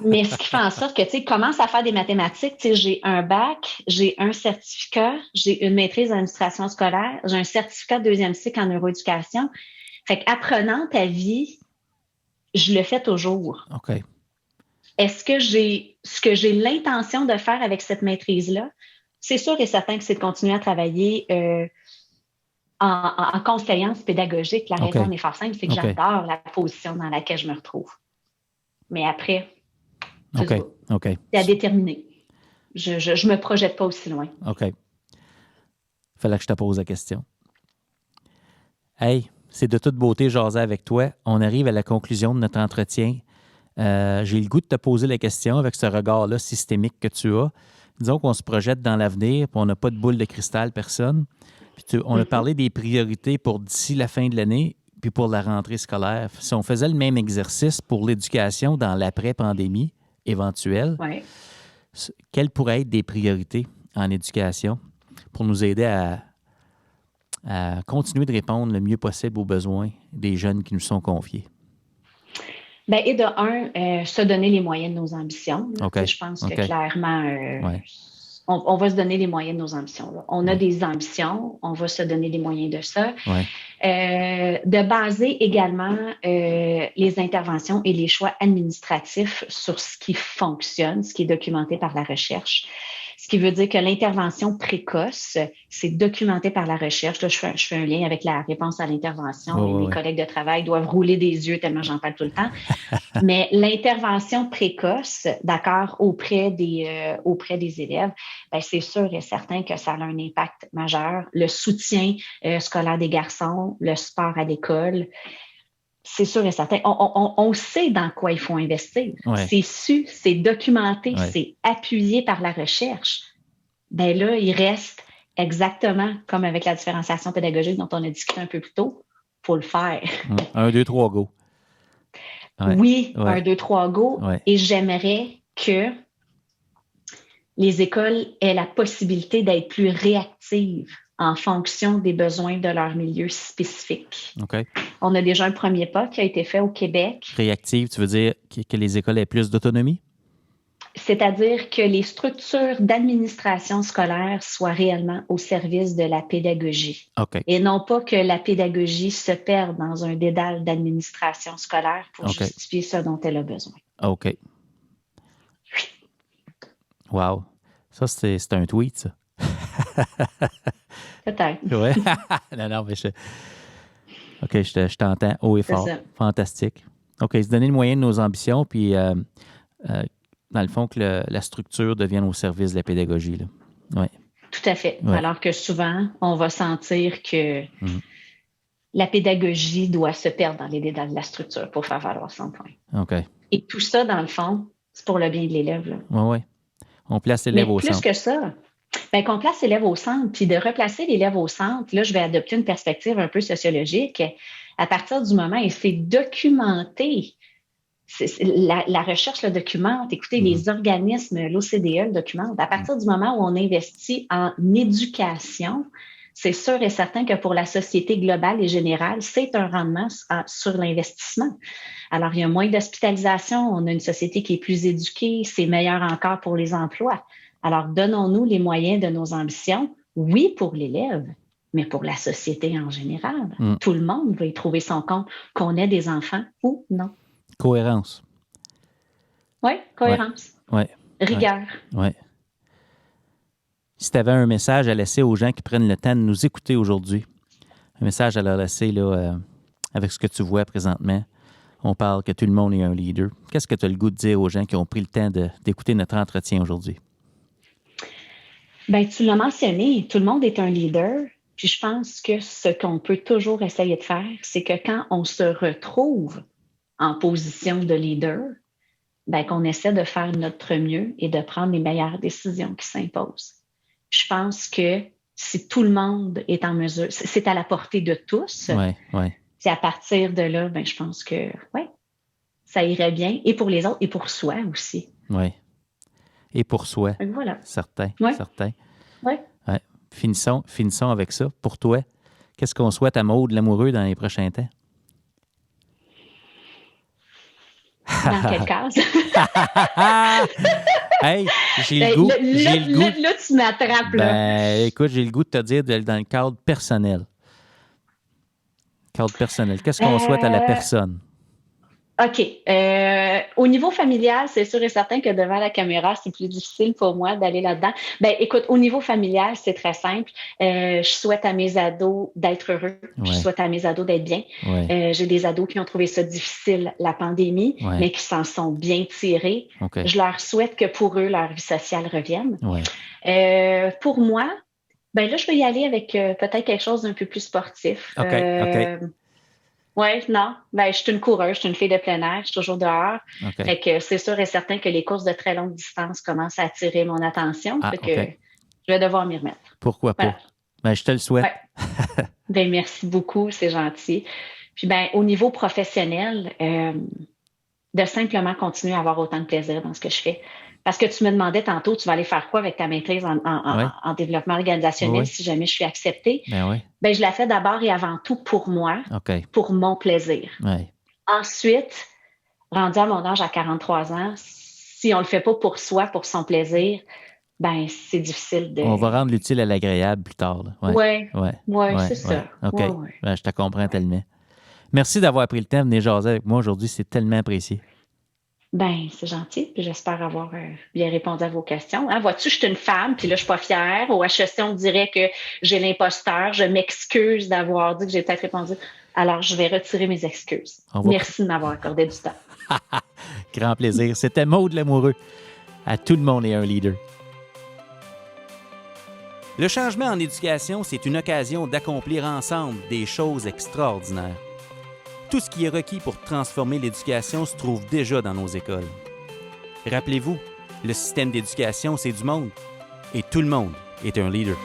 Mais ce qui fait en sorte que, tu sais, commence à faire des mathématiques. Tu sais, j'ai un bac, j'ai un certificat, j'ai une maîtrise en administration scolaire, j'ai un certificat de 2e cycle en neuroéducation. Fait qu'apprenante à vie, je le fais toujours. OK. Est-ce que ce que j'ai l'intention de faire avec cette maîtrise-là? C'est sûr et certain que c'est de continuer à travailler en conseillance pédagogique. La raison en est fort simple, c'est que j'adore la position dans laquelle je me retrouve. Mais après, c'est à déterminer. Je me projette pas aussi loin. OK. Fallait que je te pose la question. Hey, c'est de toute beauté jaser avec toi. On arrive à la conclusion de notre entretien. J'ai le goût de te poser la question avec ce regard-là systémique que tu as. Disons qu'on se projette dans l'avenir, puis on n'a pas de boule de cristal, personne. Puis on a parlé des priorités pour d'ici la fin de l'année, puis pour la rentrée scolaire. Si on faisait le même exercice pour l'éducation dans l'après-pandémie éventuelle, quelles pourraient être des priorités en éducation pour nous aider à continuer de répondre le mieux possible aux besoins des jeunes qui nous sont confiés? Bien, et de un, se donner les moyens de nos ambitions. Je pense que clairement, on va se donner les moyens de nos ambitions. Là. On a des ambitions, on va se donner les moyens de ça. De baser également les interventions et les choix administratifs sur ce qui fonctionne, ce qui est documenté par la recherche. Ce qui veut dire que l'intervention précoce, c'est documenté par la recherche. Là, je fais un lien avec la réponse à l'intervention. Mes collègues de travail doivent rouler des yeux tellement j'en parle tout le temps. Mais l'intervention précoce, d'accord, auprès des élèves, bien, c'est sûr et certain que ça a un impact majeur. Le soutien scolaire des garçons, le sport à l'école, c'est sûr et certain. On sait dans quoi il faut investir. C'est su, c'est documenté, c'est appuyé par la recherche. Bien là, il reste exactement comme avec la différenciation pédagogique dont on a discuté un peu plus tôt, il faut le faire. 1, 2, 3, go. Oui, 1, 2, 3, go. Et j'aimerais que les écoles aient la possibilité d'être plus réactives en fonction des besoins de leur milieu spécifique. On a déjà un premier pas qui a été fait au Québec. Réactive, tu veux dire que les écoles aient plus d'autonomie? C'est-à-dire que les structures d'administration scolaire soient réellement au service de la pédagogie. Et non pas que la pédagogie se perde dans un dédale d'administration scolaire pour justifier ce dont elle a besoin. OK. Wow. Ça, c'est un tweet, ça. Peut-être. Oui. non, mais OK, je t'entends haut et fort. Fantastique. OK, se donner le moyen de nos ambitions, puis dans le fond, que la structure devienne au service de la pédagogie. Là. Ouais. Tout à fait. Ouais. Alors que souvent, on va sentir que la pédagogie doit se perdre dans les dédales de la structure pour faire valoir son point. OK. Et tout ça, dans le fond, c'est pour le bien de l'élève. Oui. On place l'élève au centre. Plus que ça, bien, qu'on place l'élève au centre, puis de replacer l'élève au centre, là, je vais adopter une perspective un peu sociologique. À partir du moment où c'est documenté, la recherche le documente, écoutez, les organismes, l'OCDE le documente. À partir du moment où on investit en éducation, c'est sûr et certain que pour la société globale et générale, c'est un rendement sur l'investissement. Alors, il y a moins d'hospitalisation, on a une société qui est plus éduquée, c'est meilleur encore pour les emplois. Alors, donnons-nous les moyens de nos ambitions, oui, pour l'élève, mais pour la société en général. Tout le monde va y trouver son compte, qu'on ait des enfants ou non. Cohérence. Oui, cohérence. Ouais. Rigueur. Oui. Si tu avais un message à laisser aux gens qui prennent le temps de nous écouter aujourd'hui, un message à leur laisser là, avec ce que tu vois présentement, on parle que tout le monde est un leader. Qu'est-ce que tu as le goût de dire aux gens qui ont pris le temps d'écouter notre entretien aujourd'hui? Bien, tu l'as mentionné, tout le monde est un leader. Puis je pense que ce qu'on peut toujours essayer de faire, c'est que quand on se retrouve en position de leader, bien, qu'on essaie de faire notre mieux et de prendre les meilleures décisions qui s'imposent. Je pense que si tout le monde est en mesure, c'est à la portée de tous. Ouais. C'est à partir de là, bien, je pense que ça irait bien, et pour les autres, et pour soi aussi. Oui. Et pour soi. Donc, voilà. Certain. Oui. Ouais. Finissons avec ça. Pour toi, qu'est-ce qu'on souhaite à Maude l'amoureux dans les prochains temps? Dans quelle case? Hey, j'ai le goût. Là, tu m'attrapes. Ben, écoute, j'ai le goût de te dire dans le cadre personnel. Qu'est-ce qu'on souhaite à la personne? OK. Au niveau familial, c'est sûr et certain que devant la caméra, c'est plus difficile pour moi d'aller là-dedans. Ben, écoute, au niveau familial, c'est très simple. Je souhaite à mes ados d'être heureux. Ouais. Je souhaite à mes ados d'être bien. Ouais. J'ai des ados qui ont trouvé ça difficile, la pandémie, mais qui s'en sont bien tirés. Okay. Je leur souhaite que pour eux, leur vie sociale revienne. Ouais. Pour moi, ben là, je vais y aller avec peut-être quelque chose d'un peu plus sportif. OK. Oui, non. Ben, je suis une coureuse, je suis une fille de plein air, je suis toujours dehors. Okay. Fait que c'est sûr et certain que les courses de très longue distance commencent à attirer mon attention. Fait que je vais devoir m'y remettre. Pourquoi pas? Ben, je te le souhaite. Ouais. Ben, merci beaucoup, c'est gentil. Puis ben, au niveau professionnel, de simplement continuer à avoir autant de plaisir dans ce que je fais. Parce que tu me demandais tantôt, tu vas aller faire quoi avec ta maîtrise en développement organisationnel si jamais je suis acceptée? Ben, je la fais d'abord et avant tout pour moi, pour mon plaisir. Ensuite, rendu à mon âge à 43 ans, si on le fait pas pour soi, pour son plaisir, ben c'est difficile de... On va rendre l'utile à l'agréable plus tard. Oui, c'est ça. OK. Ben, je te comprends tellement. Merci d'avoir pris le temps de venir jaser avec moi aujourd'hui. C'est tellement apprécié. Ben, c'est gentil. Puis j'espère avoir bien répondu à vos questions. Hein? Vois-tu, je suis une femme, puis là, je suis pas fière. Au HEC, on dirait que j'ai l'imposteur. Je m'excuse d'avoir dit que j'ai peut-être répondu. Alors, je vais retirer mes excuses. Merci de m'avoir accordé du temps. Grand plaisir. C'était Maude Lamoureux. À tout le monde est un leader. Le changement en éducation, c'est une occasion d'accomplir ensemble des choses extraordinaires. Tout ce qui est requis pour transformer l'éducation se trouve déjà dans nos écoles. Rappelez-vous, le système d'éducation, c'est du monde. Et tout le monde est un leader.